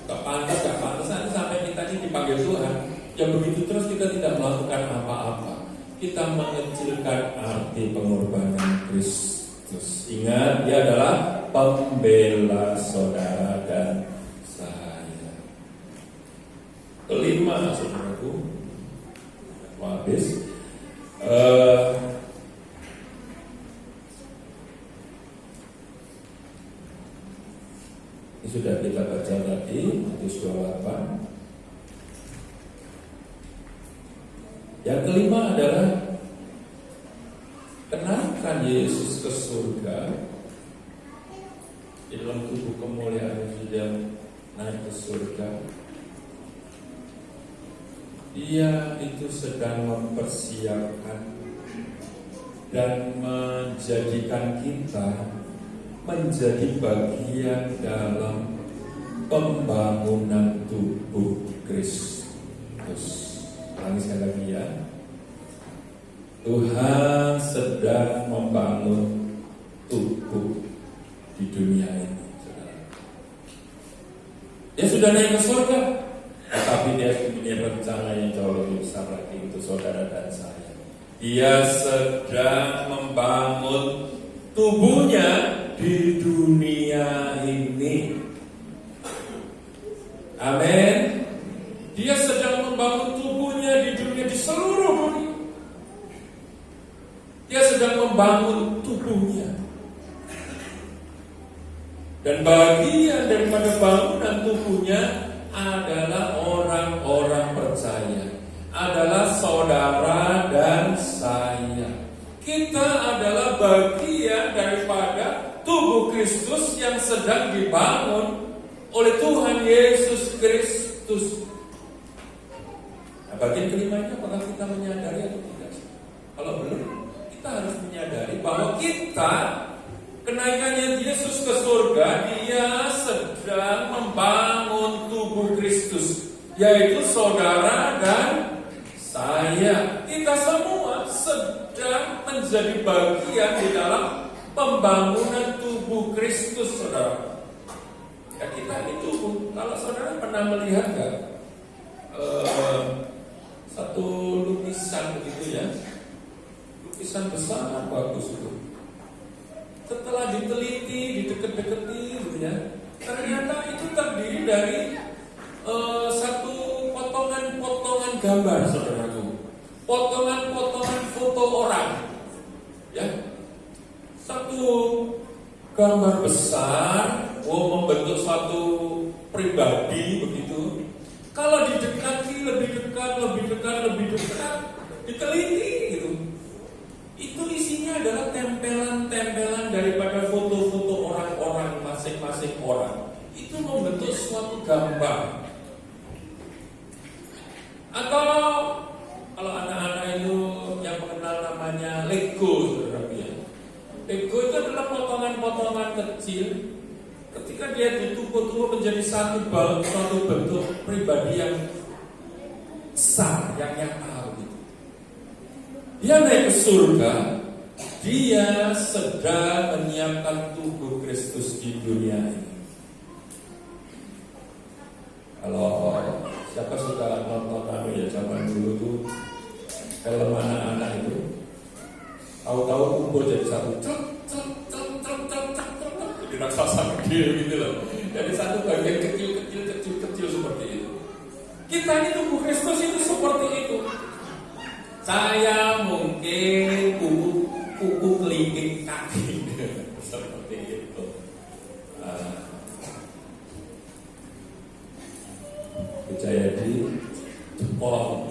gak pantas, nanti sampai kita ini dipanggil Tuhan, ya begitu terus kita tidak melakukan apa-apa. Kita mengecilkan arti pengorbanan Kristus. Ingat, Dia adalah pembela saudara dan saya. Kelima, saudaraku, habis. Ini sudah kita baca tadi, Matius 28. Yang kelima adalah kenakan Yesus ke surga di dalam tubuh kemuliaan yang sudah naik ke surga. Dia itu sedang mempersiapkan dan menjadikan kita menjadi bagian dalam pembangunan tubuh Kristus. Ulangi sekali lagi ya. Tuhan sedang membangun tubuh di dunia ini, saudara. Dia sudah naik ke surga, tetapi Dia punya rencana yang jauh lebih besar lagi untuk saudara dan saya. Dia sedang membangun tubuhnya di dunia ini. Amin. Dia sedang membangun tubuhnya di dunia, di seluruh dunia. Dia sedang membangun tubuhnya. Dan bagian daripada bangunan tubuhnya adalah orang-orang percaya, adalah saudara dan saya. Kita adalah bagian daripada tubuh Kristus yang sedang dibangun oleh Tuhan Yesus Kristus. Nah, bagian kelimanya apakah kita menyadari atau tidak? Kalau belum, kita harus menyadari bahwa kita, kenaikannya Yesus ke surga, Dia sedang membangun tubuh Kristus, yaitu saudara dan saya. Kita semua sedang menjadi bagian di dalam pembangunan tubuh Kristus, saudara. Ya, kita ini tubuh. Kalau saudara pernah melihat nggak satu lukisan begitu ya, lukisan besar bagus itu. Setelah diteliti, dideket-deketi gitu ya, ternyata itu terdiri dari satu potongan-potongan gambar, saudaraku. Potongan-potongan foto orang. Ya. Satu gambar besar, membentuk satu pribadi begitu. Kalau didekati lebih dekat, diteliti gitu. Itu isinya adalah tempelan-tempelan daripada foto-foto orang-orang, masing-masing orang. Itu membentuk suatu gambar. Atau kalau anak-anak itu yang mengenal namanya Lego, saudara ya. Lego itu adalah potongan-potongan kecil. Ketika dia ditumpuk-tumpuk menjadi satu bentuk pribadi yang besar, yang nyata gitu. Dia naik ke surga, Dia sedang menyiapkan tubuh Kristus di dunia ini. Kalau siapa suka nonton ya zaman dulu tuh film anak-anak itu, tahu-tahu kumpul jadi satu, jadi raksasa gede gitu loh. Dari satu bagian kecil seperti itu. Kita ini tubuh Kristus itu seperti itu. Saya mungkin kuku kelingking kaki seperti itu. Jayadi mall.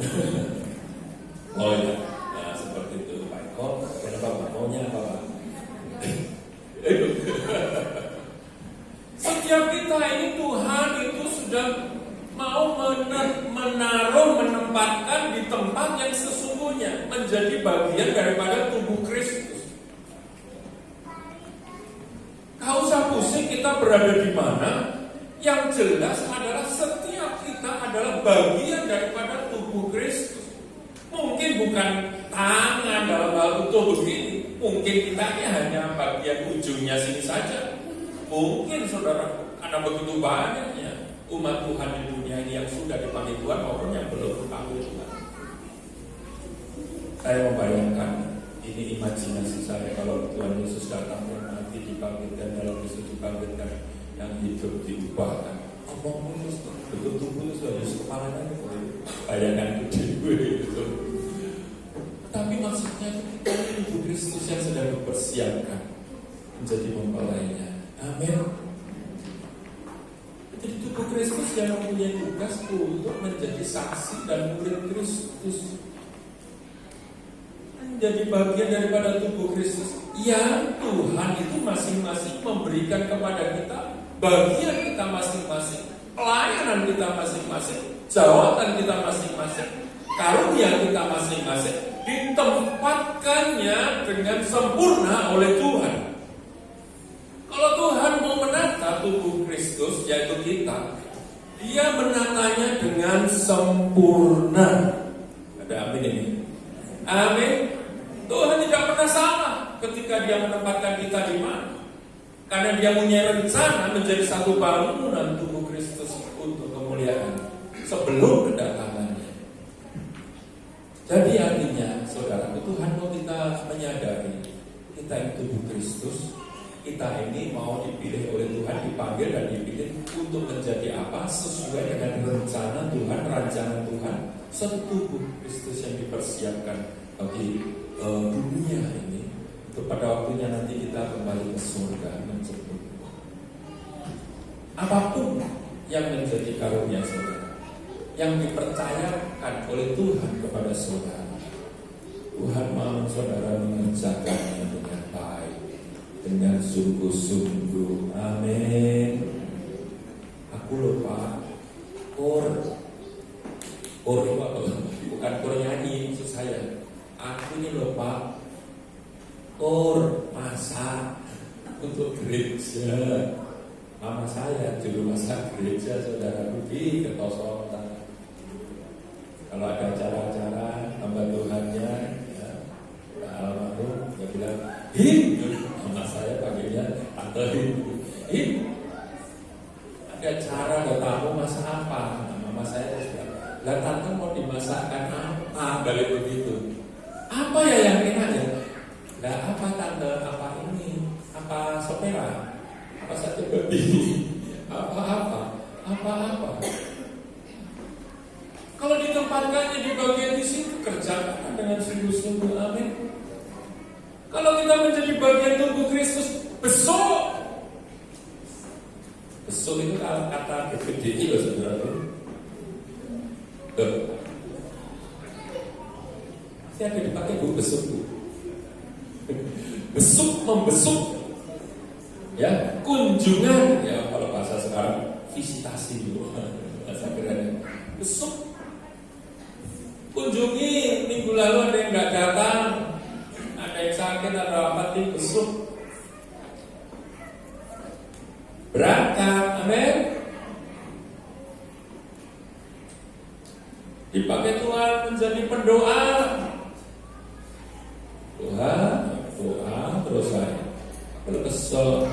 Oh ya, nah, seperti itu Pak Eko. Kenapa Pak? Maunya apa Pak? Setiap kita ini Tuhan itu sudah mau menempatkan di tempat yang sesungguhnya, menjadi bagian daripada tubuh Kristus. Kau usah pusing kita berada di mana. Yang jelas adalah setiap kita adalah bagian daripada tubuh Kristus. Mungkin bukan tangan dalam hal utuh begini. Mungkin kita ini hanya bagian ujungnya sini saja. Mungkin saudara, karena begitu banyaknya umat Tuhan di dunia ini yang sudah dipanggil Tuhan maupun yang belum dipanggil Tuhan. Saya membayangkan, ini imajinasi saya, kalau Tuhan Yesus datang yang mati dibangkitkan, dalam Yesus dibangkitkan, yang hidup diubahkan. Ngomong terus, betul-betul harus kepalanya bayangan gue itu. Tapi maksudnya kita tubuh Kristus yang sedang dipersiapkan menjadi mempelainya. Amin. Jadi tubuh Kristus yang mempunyai tugas untuk menjadi saksi dan murid Kristus, menjadi bagian daripada tubuh Kristus yang Tuhan itu masing-masing memberikan kepada kita bagian kita masing-masing, pelayanan kita masing-masing, jawatan kita masing-masing, karunia kita masing-masing, ditempatkannya dengan sempurna oleh Tuhan. Kalau Tuhan mau menata tubuh Kristus, yaitu kita, Dia menatanya dengan sempurna. Ada amin ini? Amin. Tuhan tidak pernah salah ketika Dia menempatkan kita di mana. Karena Dia punya rencana menjadi satu bangunan tubuh Kristus untuk kemuliaan sebelum kedatangannya. Jadi artinya, saudara, Tuhan mau kita menyadari kita ini tubuh Kristus. Kita ini mau dipilih oleh Tuhan, dipanggil dan dipilih untuk menjadi apa? Sesuai dengan rencana Tuhan, rancangan Tuhan. Satu tubuh Kristus yang dipersiapkan bagi dunia ini. Pada waktunya nanti kita kembali ke surga menjemput. Apapun yang menjadi karunia saudara, yang dipercayakan oleh Tuhan kepada saudara, Tuhan mau saudara mengerjakannya dengan baik, dengan sungguh-sungguh. Amin. Aku lupa kor itu apa? Bukan kor nyanyi, maksud saya. Aku ini lupa masak untuk gereja. Mama saya juru masak gereja, saudara Budi Kertosotan. Kalau ada acara-acara hamba Tuhannya, ya, almarhum dia bilang, mama saya panggilnya Tante ada cara ada tamu masak apa? Nah, mama saya terus bilang, lah Tante mau dimasakkan apa? Dari begitu. Apa ya yang enak ya? Nah, apa Tante? Apa ini? Apa sopera? Apa sate babi? Apa? Kalau ditempatkannya di bagian di situ, kerjakan dengan sungguh-sungguh. Amin. Kalau kita menjadi bagian tubuh Kristus, besok itu kata BPDI loh saudara. Pasti ada dipakai bu besuk bu. Besuk membesuk, ya kunjungan, ya kalau bahasa sekarang visitasi dulu, bahasa keren. Besuk, kunjungi. Minggu lalu ada yang nggak datang, ada yang sakit atau apa, besuk. Berangkat, amin. Dipakai Tuhan menjadi pendoa. Doa terus saya. Kalau kesel,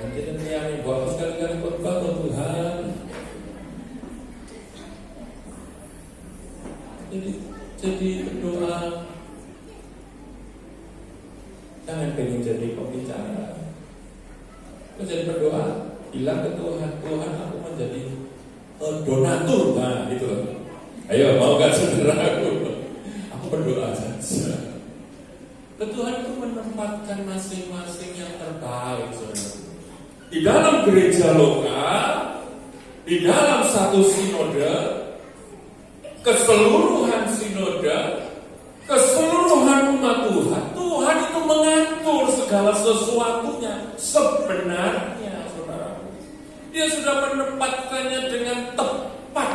nanti yang bawa sekali-kali khotbah ke Tuhan. Jadi berdoa. Jangan pengen jadi pembicara. Menjadi berdoa, bilang ke Tuhan, Tuhan aku menjadi donatur. Nah gitu loh. Ayo mau gak saudara aku berdoa saja. Tuhan itu menempatkan masing-masing yang terbaik, saudara. Di dalam gereja lokal, di dalam satu sinode, keseluruhan sinode, keseluruhan umat Tuhan. Tuhan itu mengatur segala sesuatunya sebenarnya, saudara. Dia sudah menempatkannya dengan tepat.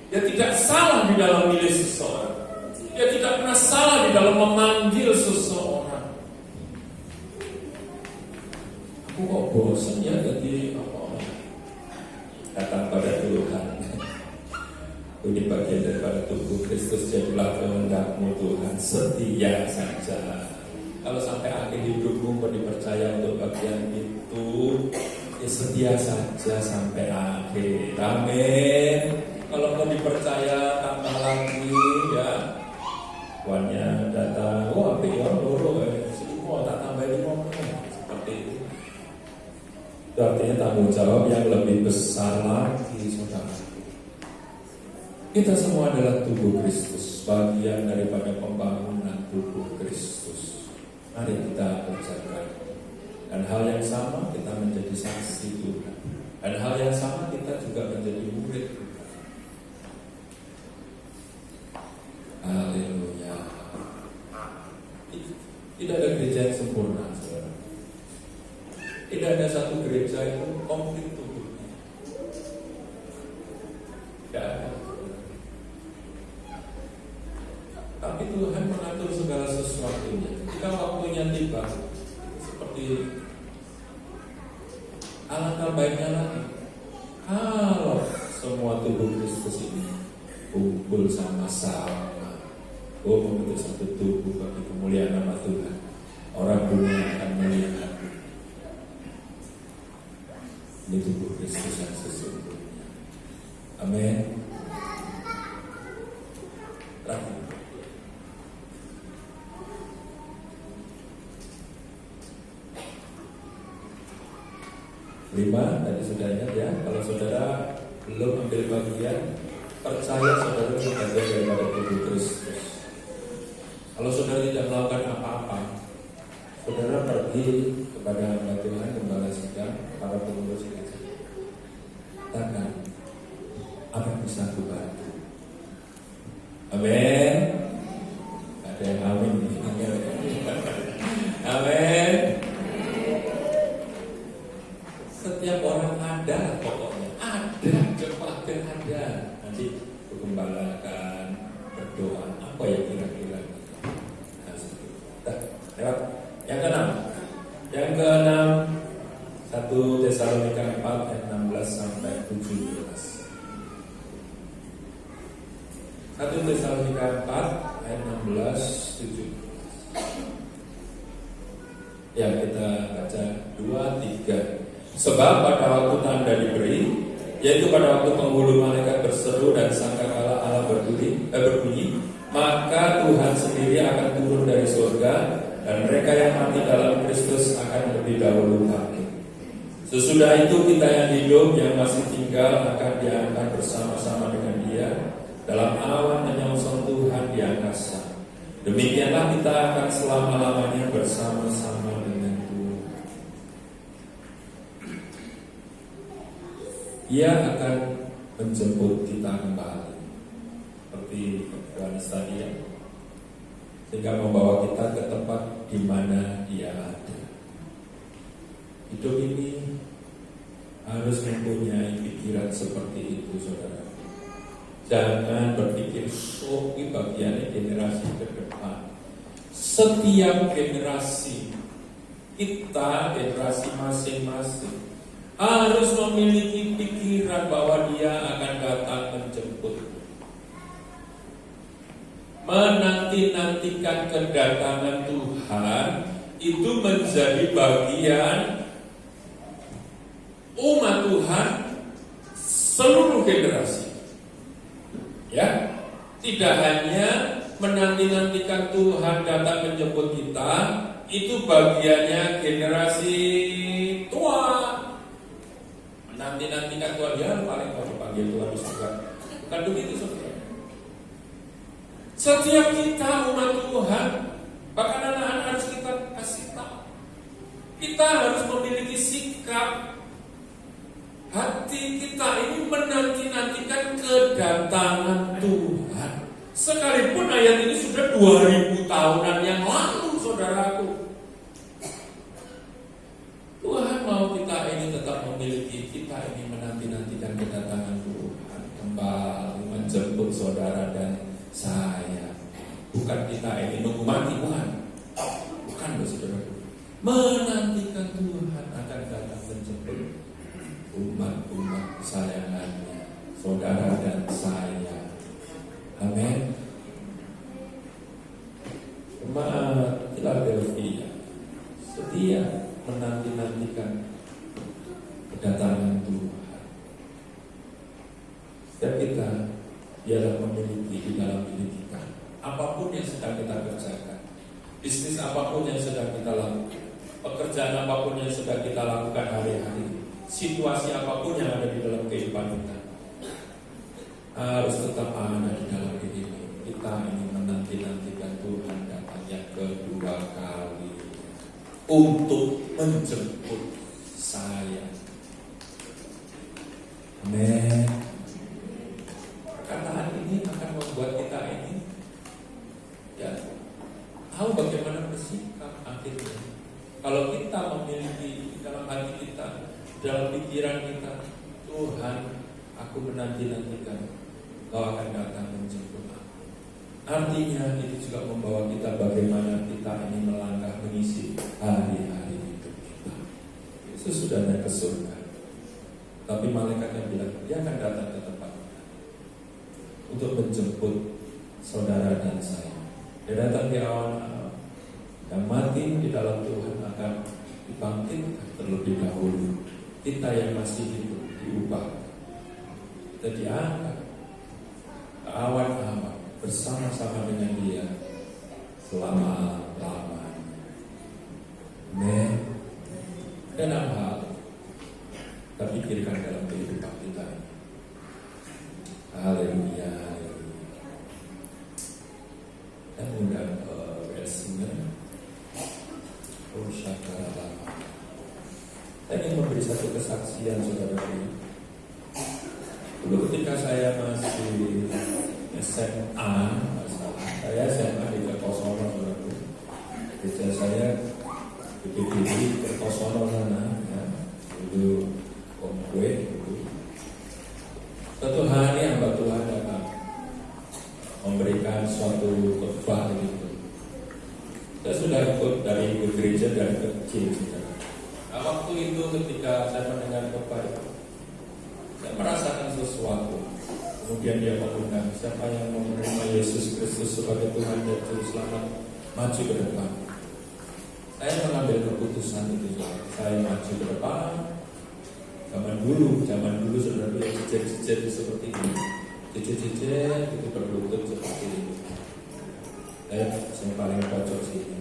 Dia tidak salah di dalam milih seseorang. Dia tidak pernah salah di dalam memanggil seseorang. Aku kok bosan ya jadi datang pada Tuhan. Ini bagian daripada tubuh Kristus. Jadilah kehendak-Mu Tuhan, setia saja. Kalau sampai akhir hidupmu kau dipercaya untuk bagian itu, ya setia saja sampai akhir. Amin. Kalau kau dipercaya tambah lagi, ya tuannya datang, oh apik ya loro, semua tak tambahin ngomong seperti itu. Itu artinya tanggung jawab yang lebih besar lagi, saudara. Kita semua adalah tubuh Kristus, bagian daripada pembangunan tubuh Kristus. Mari kita kerjakan. Dan hal yang sama kita menjadi saksi Tuhan. Dan hal yang sama kita juga menjadi murid Tuhan. Haleluya. Tidak ada gereja yang sempurna, saudara. Tidak ada satu gereja yang komplit tubuhnya. Tidak ada. Tapi Tuhan mengatur segala sesuatunya. Jika waktunya tiba, seperti alangkah baiknya lagi kalau semua tubuh Kristus ini kumpul sama-sama, membentuk satu tubuh bagi kemuliaan nama Tuhan. Orang dunia akan melihat ini tubuh Kristus yang sesungguhnya. Amin. Terakhir. Lima, tadi sudah ingat ya. Kalau saudara belum ambil bagian, percaya saudara itu bagian daripada tubuh Kristus. Kalau saudara tidak melakukan apa-apa, saudara pergi kepada hamba Tuhan, gembala sidang, para pengurus gereja. Katakan, apa yang bisa aku bantu? Amin. Ada yang amin. Amin. Setiap orang ada, pokoknya ada, jemaat ada. Nanti bergembalakan, berdoa, apa ya kira-kira. Lewat. Yang keenam. Yang keenam, 1 Tesalonika 4 ayat 16 sampai 17. 1 Tesalonika 4 ayat 16 17. Yang kita baca 2, 3. Sebab pada waktu tanda diberi, yaitu pada waktu penghulu malaikat berseru dan sangkakala Allah berbunyi, maka Tuhan sendiri akan turun dari surga, dan mereka yang mati dalam Kristus akan lebih dahulu bangkit. Sesudah itu kita yang hidup, yang masih tinggal, akan diangkat bersama-sama dengan Dia dalam awan menyongsong Tuhan di angkasa. Demikianlah kita akan selama-lamanya bersama-sama dengan Tuhan. Ia akan menjemput kita kembali, seperti Yohanes tadi ya, sehingga membawa kita ke tempat di mana Dia ada. Hidup ini harus mempunyai pikiran seperti itu, saudara. Jangan berpikir soki bagiannya generasi ke depan. Setiap generasi kita, generasi masing-masing, harus memiliki pikiran bahwa Dia akan datang menjemput. Menanti-nantikan kedatangan Tuhan itu menjadi bagian umat Tuhan seluruh generasi. Ya, tidak hanya menanti-nantikan Tuhan datang menjemput kita, itu bagiannya generasi tua. Menanti-nantikan Tuhan, ya paling kalau dipanggil Tuhan juga. Bukan begitu, saudara. Setiap kita umat Tuhan, bahkan anak-anak harus kita kasih tahu. Kita harus memiliki sikap hati kita ini menanti-nantikan kedatangan Tuhan. Sekalipun ayat ini sudah 2000 tahunan yang lalu, saudaraku. Tuhan mau kita ini tetap memiliki, kita ini menanti-nantikan kedatangan Tuhan kembali menjemput saudara dan saya. Bukan kita ini nunggu mati, bukan. Bukan, saudara. Menantikan Tuhan akan datang menjemput umat-umat kesayangannya, saudara dan saya. Amin. Umat Philadelphia setia menanti-nantikan kedatangan Tuhan. Setiap kita biarlah memiliki di dalam diri kita, apapun yang sedang kita kerjakan, bisnis apapun yang sedang kita lakukan, pekerjaan apapun yang sedang kita lakukan hari-hari, situasi apapun yang ada di dalam kehidupan kita, harus tetap ada di dalam diri kita ini menanti-nantikan Tuhan datang yang kedua kali untuk menjemput saya. Amin. Perkataan ini akan membuat kita ini ya tahu bagaimana bersikap akhirnya. Kalau kita memiliki di dalam hati kita, dalam pikiran kita, Tuhan, aku menanti-nantikan Kau akan datang menjemput aku. Artinya itu juga membawa kita bagaimana kita ini melangkah mengisi hari-hari hidup kita. Yesus sudah naik ke surga, tapi malaikatnya bilang dia akan datang ke tempat kita untuk menjemput saudara dan saya. Dia datang di awal-awal, yang mati di dalam Tuhan akan dibangkitkan terlebih dahulu. Kita yang masih hidup diubah, kita diangkat ke awan-awan bersama-sama dengan Dia selama-lamanya. Amin. Dan hal kita pikirkan dalam kehidupan kita. Haleluya. Dan undang versinya. Oh syakaralah. Saya ingin memberi satu kesaksian, saudara-saudara. Dulu ketika saya masih SMA, saya SMA di Kertosono, saudara. Gereja saya di PBB Kertosono sana, ya. Dulu Kongkwe. Suatu hari hamba Tuhan datang memberikan suatu khotbah gitu. Saya sudah ikut dari gereja dari kecil, saudara. Nah, waktu itu ketika saya mendengar khotbah, saya merasakan sesuatu. Kemudian dia mengundang siapa yang mau menerima Yesus Kristus sebagai Tuhan dan Juru Selamat, maju ke depan. Saya mengambil keputusan itu. Saya maju ke depan. Zaman dulu saudara yang jejer-jejer seperti ini, jejer-jejer itu berlutut seperti ini. Saya paling pojok sini.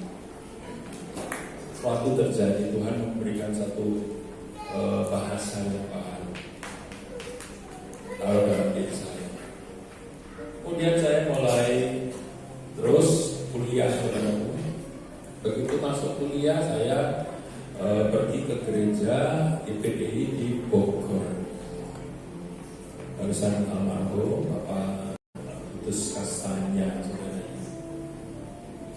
Suatu terjadi, Tuhan memberikan satu bahasa yang baru taruh dalam diri saya. Kemudian saya mulai terus kuliah, saudara. Begitu masuk kuliah, saya pergi ke gereja IPDI di Bogor. Barusan almarhum Bapak Putus Kastanya, saudara.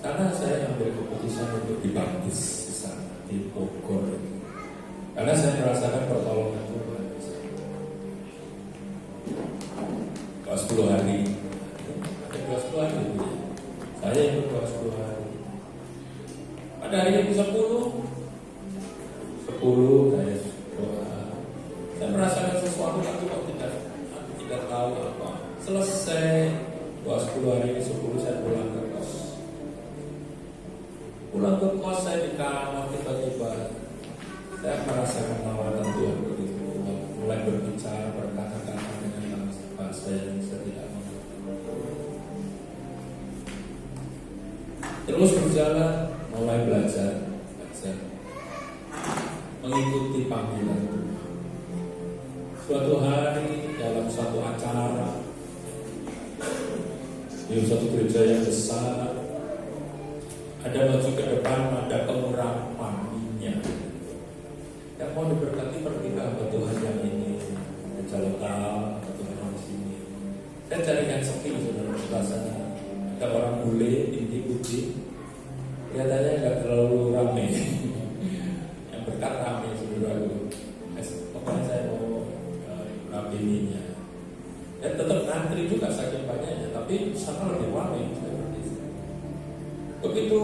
Karena saya ambil keputusan untuk dibaptis di sana di Bogor. Karena saya merasakan pertolongan Tuhan. Kelas 10 hari. Ada kelas 10 hari itu ya. Saya ikut kelas 10 hari. Pada hari yang ke-10 saya doa. Saya merasakan sesuatu tapi kok tidak tahu apa. Selesai doa 10 hari ini 10 saya pulang ke kos. Pulang ke kos saya di kamar tiba-tiba saya merasakan lawatan Tuhan begitu. Mulai berbicara berkata-kata dengan bahasa yang saya tidak mengerti. Terus berjalan, mulai belajar mengikuti panggilan Tuhan. Suatu hari dalam suatu acara di suatu gereja yang besar, ada maju ke depan, ada pengurapan minyak. Yang mau diberkati pergi ke hamba Tuhan yang ini, gereja lokal, hamba Tuhan yang di sini. Saya cari yang sepi, saudara, rasanya ada orang bule, tinggi putih, kelihatannya nggak terlalu ramai. Yang berkat ramai, saudara. Pokoknya saya mau rapininya. Dan tetap ngantri juga saking banyaknya, tapi sana lebih ramai. Begitu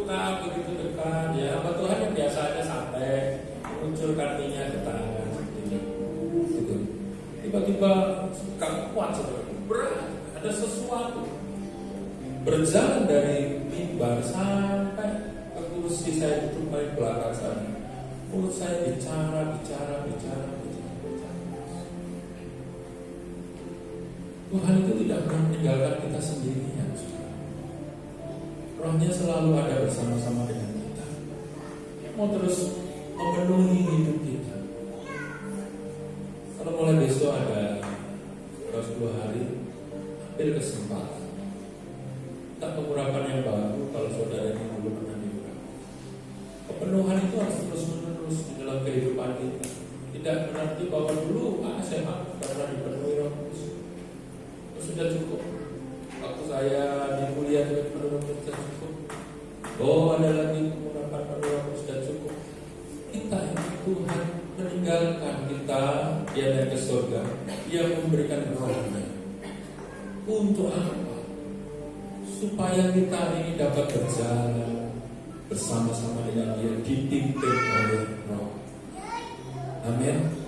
dekat, ya hamba Tuhan yang biasanya sampai muncul kakinya ke tangan seperti itu. Tiba-tiba gak kuat, saudara, berat, ada sesuatu berjalan dari mimbar sampai ke kursi saya itu paling belakang sana. Mulut saya bicara. Tuhan itu tidak pernah meninggalkan kita sendirian, saudara. Rohnya selalu ada bersama-sama dengan kita. Mau terus memenuhi hidup kita. Kalau mulai besok ada 2 hari, ambil kesempatan. Tak pengurapan yang baru kalau saudara ini belum pernah diurapi. Kepenuhan itu harus terus-menerus di dalam kehidupan kita. Tidak berarti bahwa dulu SMA karena dipenuhi Roh Kudus. Sudah cukup. Waktu saya di kuliah juga penuh sudah cukup. Oh, ada lagi pengurapan penuh sudah cukup. Kita ini Tuhan meninggalkan kita, Dia naik ke surga, Dia memberikan rohnya. Untuk apa? Supaya kita ini dapat berjalan bersama-sama dengan Dia, dipimpin oleh Roh. Amin.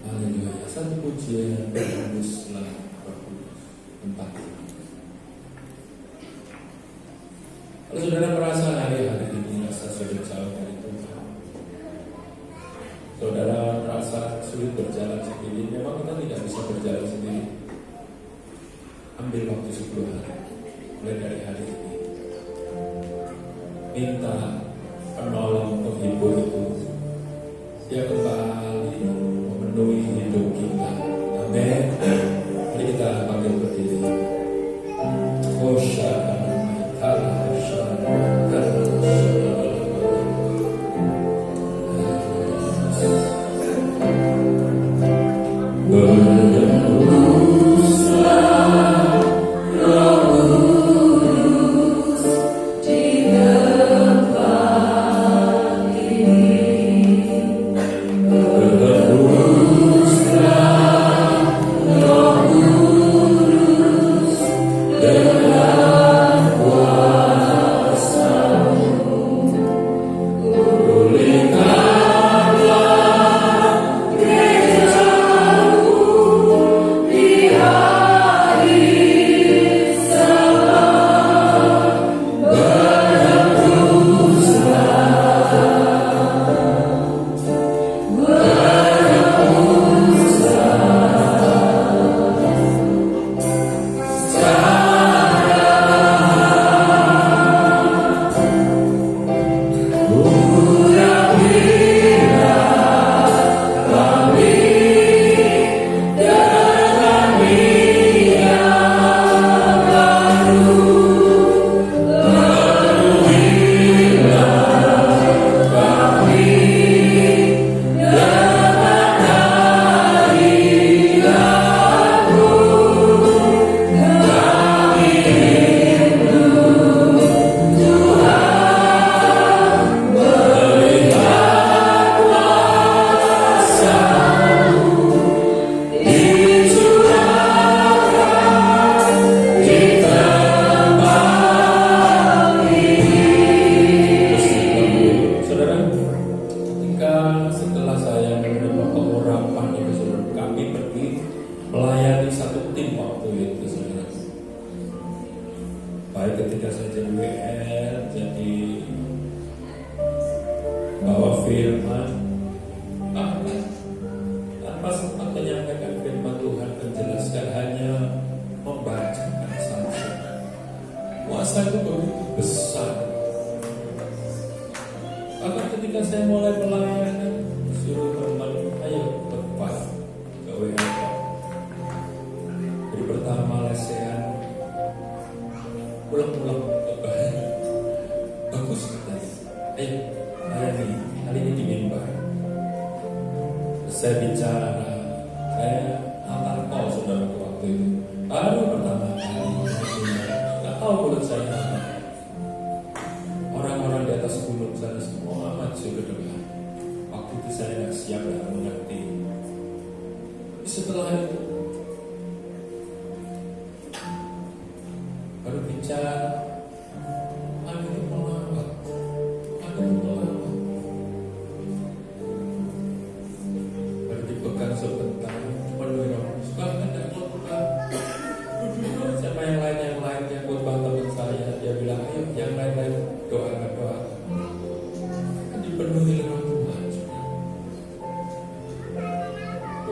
Haleluya. Satu pujian berhembuslah Roh Kudus tempat ini. Kalau saudara merasa hari-hari ini rasa sudah jauh dari Tuhan, saudara merasa sulit berjalan sendiri, memang kita tidak bisa berjalan sendiri. Ambil waktu 10 hari mulai dari hari ini. Minta penolong penghibur itu, Dia kembali memenuhi hidup kita. Amin. Mari kita panggil berdiri. Saya bicara, saya antar call saudara mulut saya. Orang-orang di atas gunung sana semua maju ke depan. Waktu itu saya nggak siap dan mengerti. Setelah itu berbicara, aku itu melawat, baru dipegang sebentar, penuh sekarang tidak khotbah. Sama yang lain yang khotbah teman saya, dia bilang, ayo yang lain doa. Kan dipenuhi dengan Tuhan.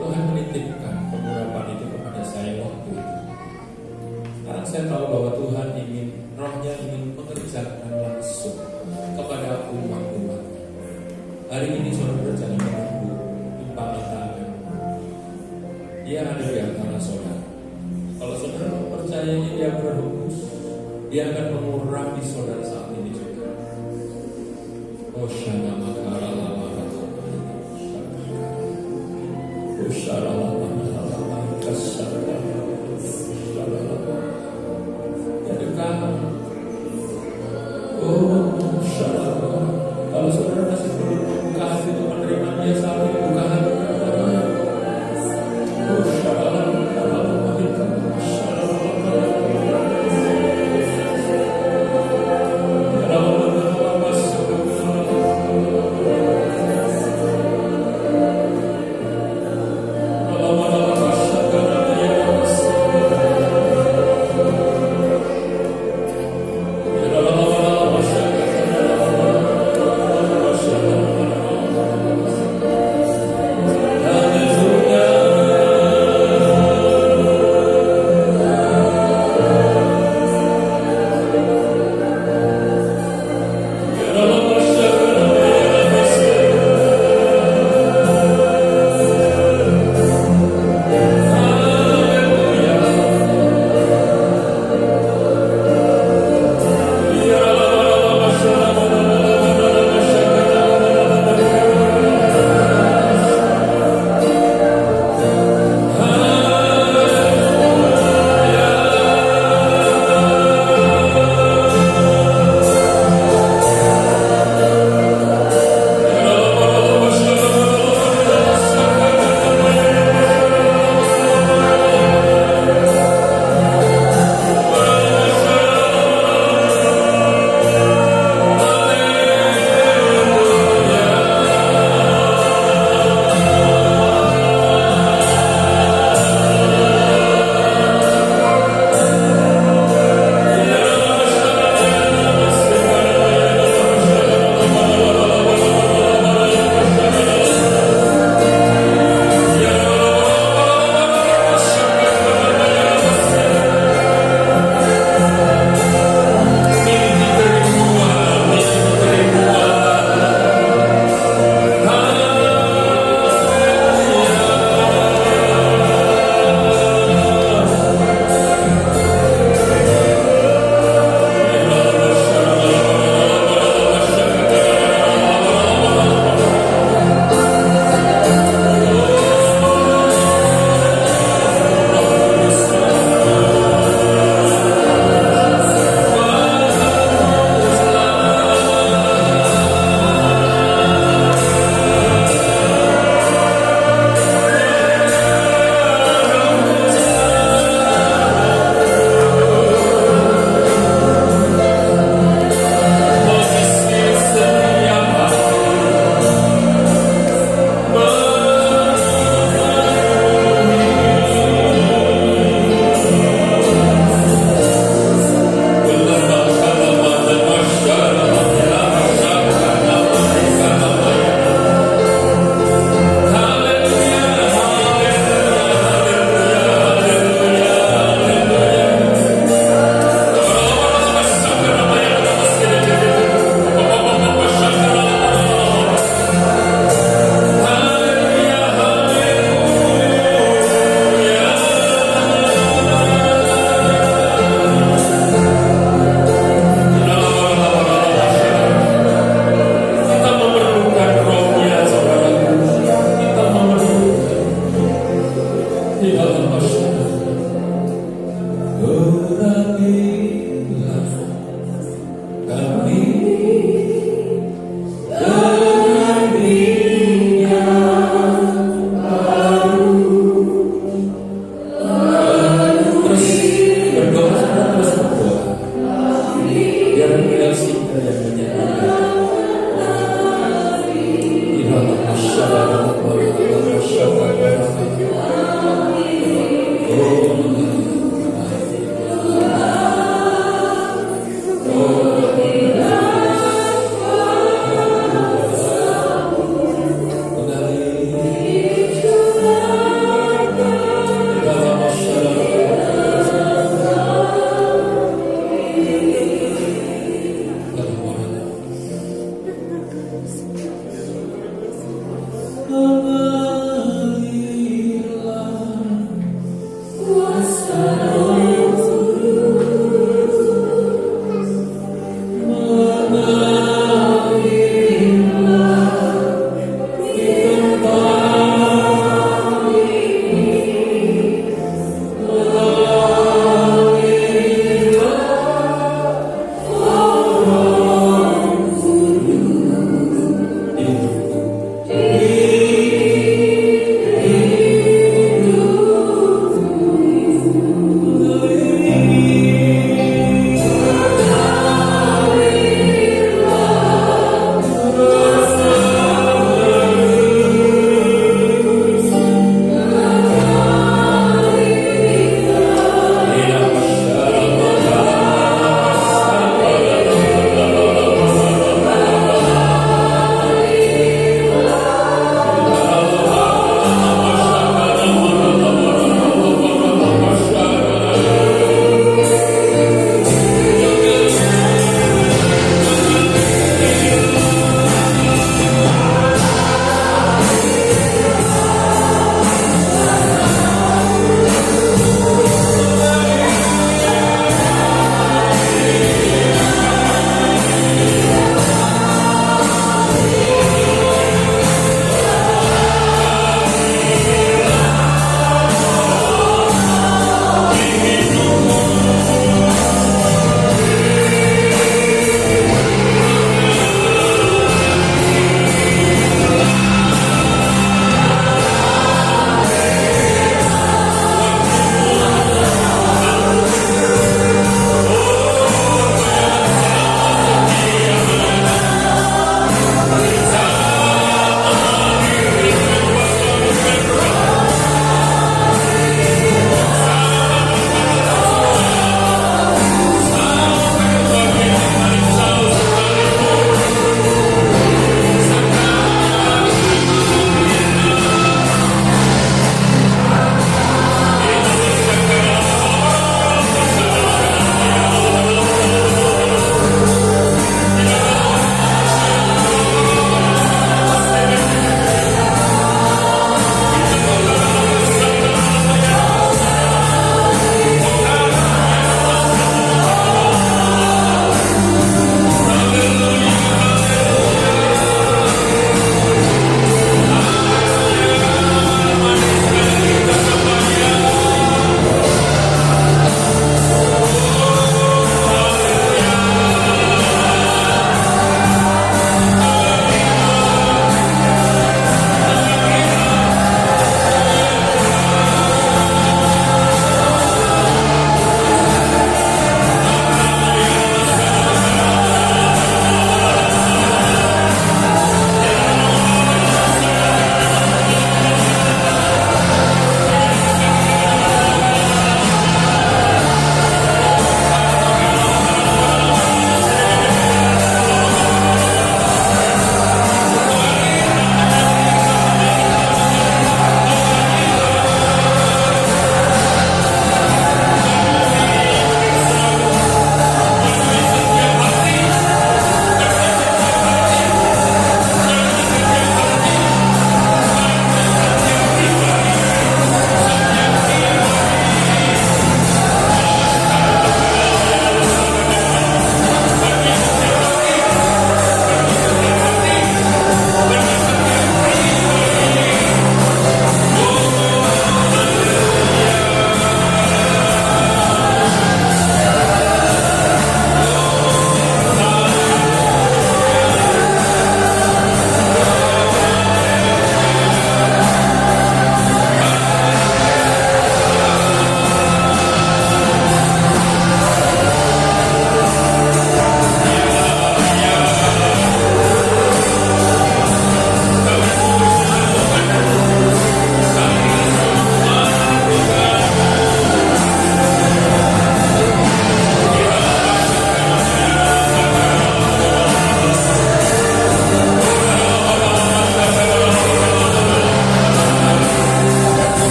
Tuhan menitipkan pengurapan itu kepada saya waktu itu. Sekarang saya tahu bahwa Tuhan rohnya ingin mengerjakan langsung kepada umat-umat. Hari ini saudara jangan menunggu tumpang tangan. Dia ada di antara saudara. Kalau saudara mempercayai dia berhembus, dia akan mengurangi saudara saat ini juga. Oh syana makara lama kalau saudara masih belum buka hati untuk menerima dia saat ini, buka hati. Urangilah kami dengan minyak baru. Terus berdoa, terus berdoa. Biar Elsie yang menyanyikan. Irama masyarakat, masyarakat. Oh,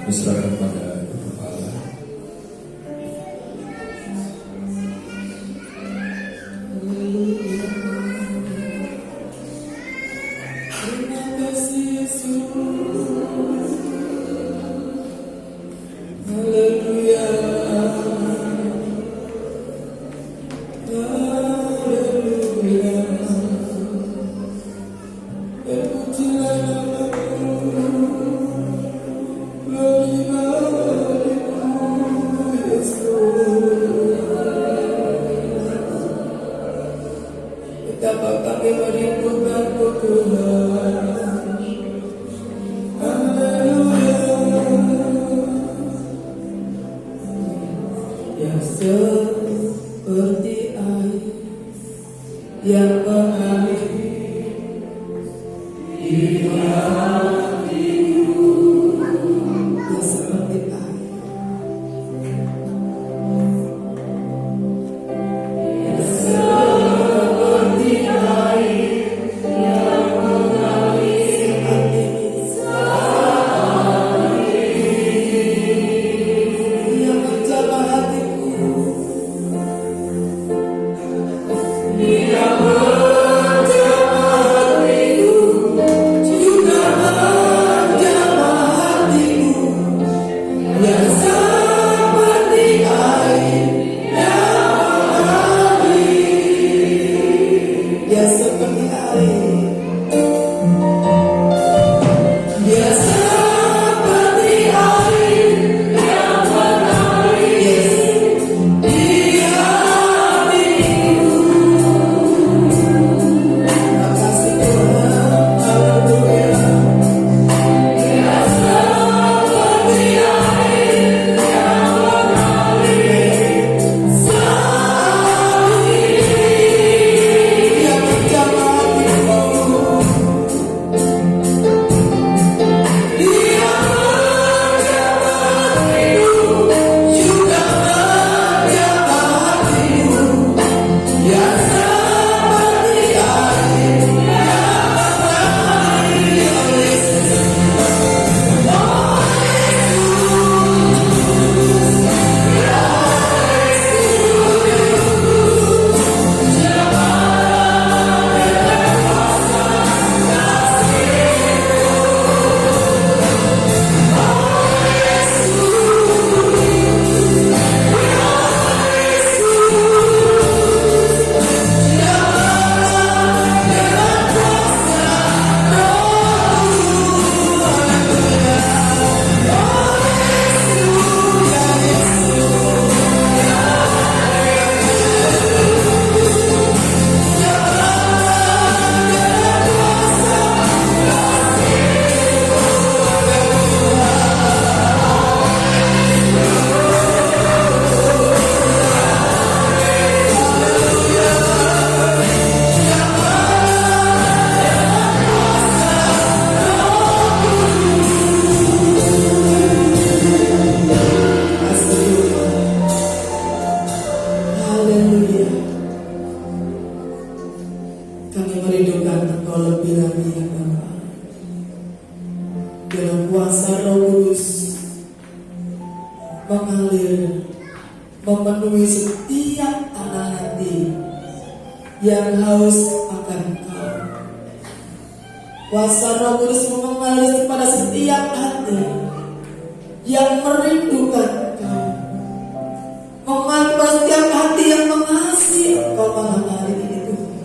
diserahkan pada Bapak Allah. Terima kasih Yesus. Haleluya. Haleluya. Terpujilah namamu. Glory, glory, Yesus. Betapa kami merindukanmu Tuhan. Haleluya. Yang seperti air yang mengalir di hatiku, yang seperti air, yang seperti air yang mengalir yang menjamah hatiku, yang menjamah hatiku, juga menjamah hatiku, yang seperti air yang mengalir, yang seperti air, yang seperti air yang mengalir di hatiku. Terima kasih Tuhan. Haleluya. Yang seperti air yang mengalir saat ini, yang menjamah hatiku, yang menjamah hatiku, juga menjamah hatiku, yang seperti air yang mengalir. Haleluya. Kami merindukan Engkau lebih lagi ya Bapa. Dalam kuasa Roh Kudus mengalir, memenuhi setiap anak hati yang haus akan Engkau. Kuasa Roh Kudus mengalir kepada setiap hati yang merindukan Engkau, mengalir setiap hati yang mengasihi Engkau malam hari ini Tuhan.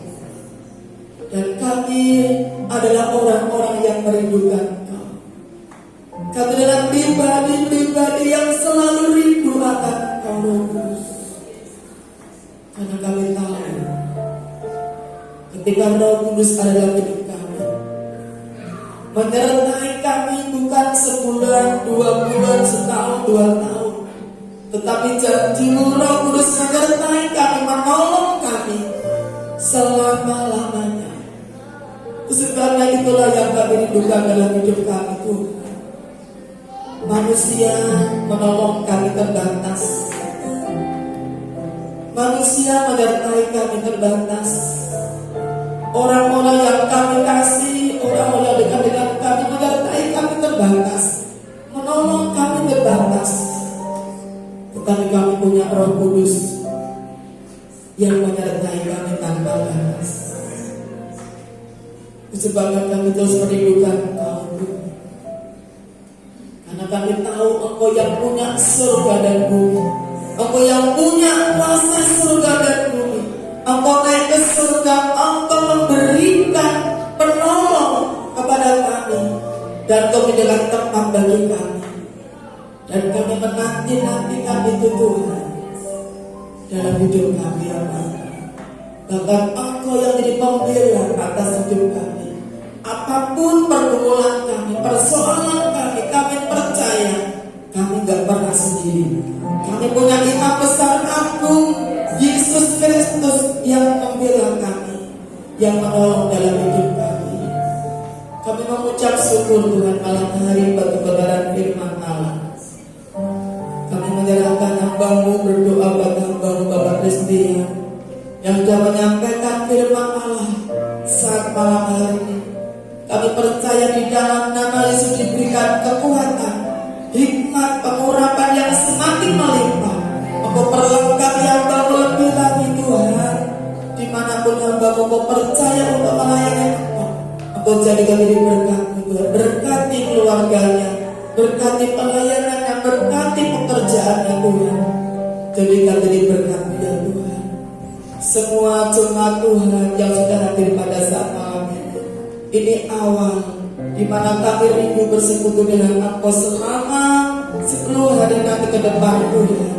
Dan kami adalah orang-orang yang merindukan Engkau. Kami adalah pribadi-pribadi yang selalu rindu akan Engkau Roh Kudus. Karena kami tahu ketika Roh Kudus ada dalam hidup kami, menyertai kami bukan sebulan, 2 bulan, setahun, 2 tahun, tetapi janji-Mu Roh Kudus menyertai kami, menolong kami selama-lamanya. Karena itulah yang kami rindukan dalam hidup kami Tuhan. Manusia menolong kami terbatas, manusia menyertai kami terbatas, orang-orang yang kami kasih, orang-orang yang dekat dengan kami menyertai kami terbatas, menolong kami Roh Kudus yang menyertai kami tanpa batas. Sebab kami terus merindukan Engkau, karena kami tahu Engkau yang punya surga dan bumi, Engkau yang punya kuasa surga dan bumi. Engkau naik ke surga, Engkau memberikan penolong kepada kami, dan Engkau menjadikan tempat bagi kami. Dan kami menanti-nantikan itu Tuhan dalam hidup kami, ya Allah. Bahkan Engkau yang jadi pembela atas hidup kami. Apapun pergumulan kami, persoalan kami, kami percaya kami gak pernah sendiri. Kami punya Imam Besar Agung Yesus Kristus yang membela kami, yang menolong dalam hidup kami. Kami mengucap syukur Tuhan malam hari bagi kebenaran firman Allah. Kami menyerahkan hamba-Mu, berdoa buat hamba-Mu Bapak Kristian yang sudah menyampaikan firman Allah saat malam hari ini. Kami percaya di dalam nama Yesus diberikan kekuatan, hikmat, pengurapan yang semakin melimpah. Engkau perlengkapi hamba-Mu lebih lagi Tuhan. Dimanapun hamba-Mu Engkau percaya untuk melayani Engkau, Engkau jadikan diri berkat-Mu Tuhan. Berkati keluarganya, berkati pelayanannya, berkati pekerjaannya Tuhan. Jadikan diri berkat-Mu ya Tuhan. Semua jemaat Tuhan yang sudah hadir pada saat malam ini awal di mana kami rindu bersekutu dengan Engkau selama 10 hari nanti ke depan Tuhan.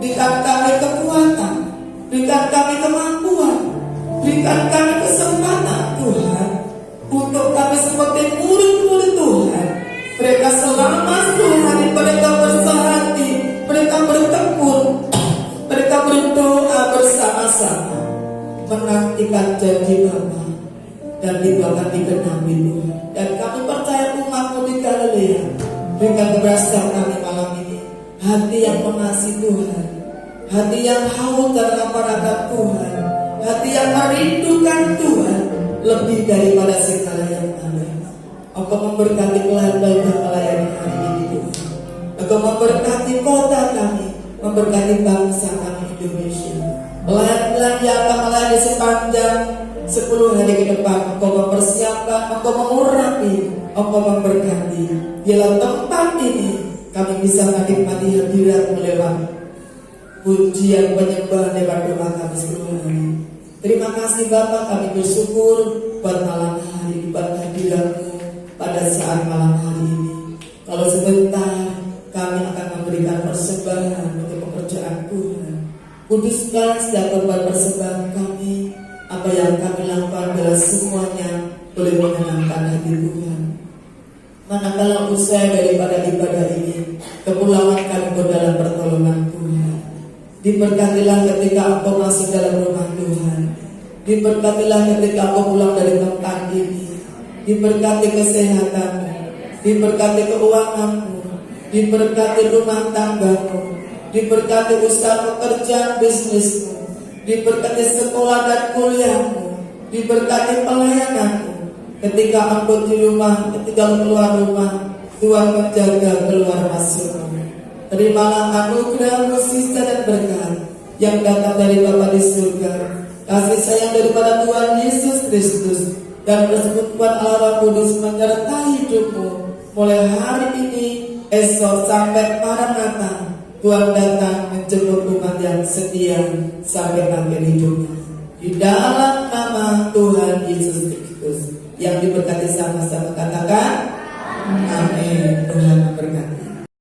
Berikan kami kekuatan, berikan kami kemampuan, berikan kami kesempatan Tuhan, untuk kami seperti murid-murid Tuhan. Mereka selama 10 hari mereka bersehati, mereka bertekun, mereka berdoa bersama-sama, menantikan janji Bapa. Dan itu akan digenapi Tuhan. Dan kami percaya umat-Mu di Galilea. Berikan kebersamaan kami malam ini hati yang mengasihi Tuhan, hati yang haus dan lapar akan Tuhan, hati yang merindukan Tuhan lebih daripada segala yang ada. Engkau memberkati pelayan-pelayan yang melayani hari ini Tuhan. Engkau memberkati kota kami, memberkati bangsa kami Indonesia. Pelayan-pelayan yang akan melayani sepanjang 10 hari ke depan, Engkau mempersiapkan, Engkau mengurapi, Engkau memberkati. Biarlah tempat ini kami bisa menikmati hadirat lewat pujian penyembahan lewat doa kami 10 hari. Terima kasih Bapak, kami bersyukur buat malam hari, buat hadirat-Mu pada saat malam hari ini. Kalau sebentar kami akan memberikan persembahan untuk pekerjaan Tuhan. Kuduskan setiap korban persembahan kami. Apa yang kami lakukan adalah semuanya boleh menyenangkan hati Tuhan. Manakala usai daripada ibadah ini, kepulangan kami ke dalam pertolongan Tuhan. Diberkatilah ketika Engkau masuk dalam rumah Tuhan. Diberkatilah ketika Engkau pulang dari tempat ini. Diberkati kesehatan-Mu, diberkati keuangan-Mu, diberkati rumah tangga-Mu, diberkati usaha pekerjaan bisnis-Mu, diberkati sekolah dan kuliah-Mu, diberkati pelayanan-Mu. Ketika Engkau di rumah, ketika keluar rumah, Tuhan menjaga keluar masuk-Mu. Terimalah anugerah-Mu, sisa dan berkat yang datang dari Bapa di surga, kasih sayang daripada Tuhan Yesus Kristus, dan persekutuan Allah Roh Kudus menyertai hidupmu mulai hari ini, esok sampai Maranatha. Tuhan datang menjemput umat yang setia sampai akhir hidupnya. Di dalam nama Tuhan Yesus Kristus yang diberkati sama-sama.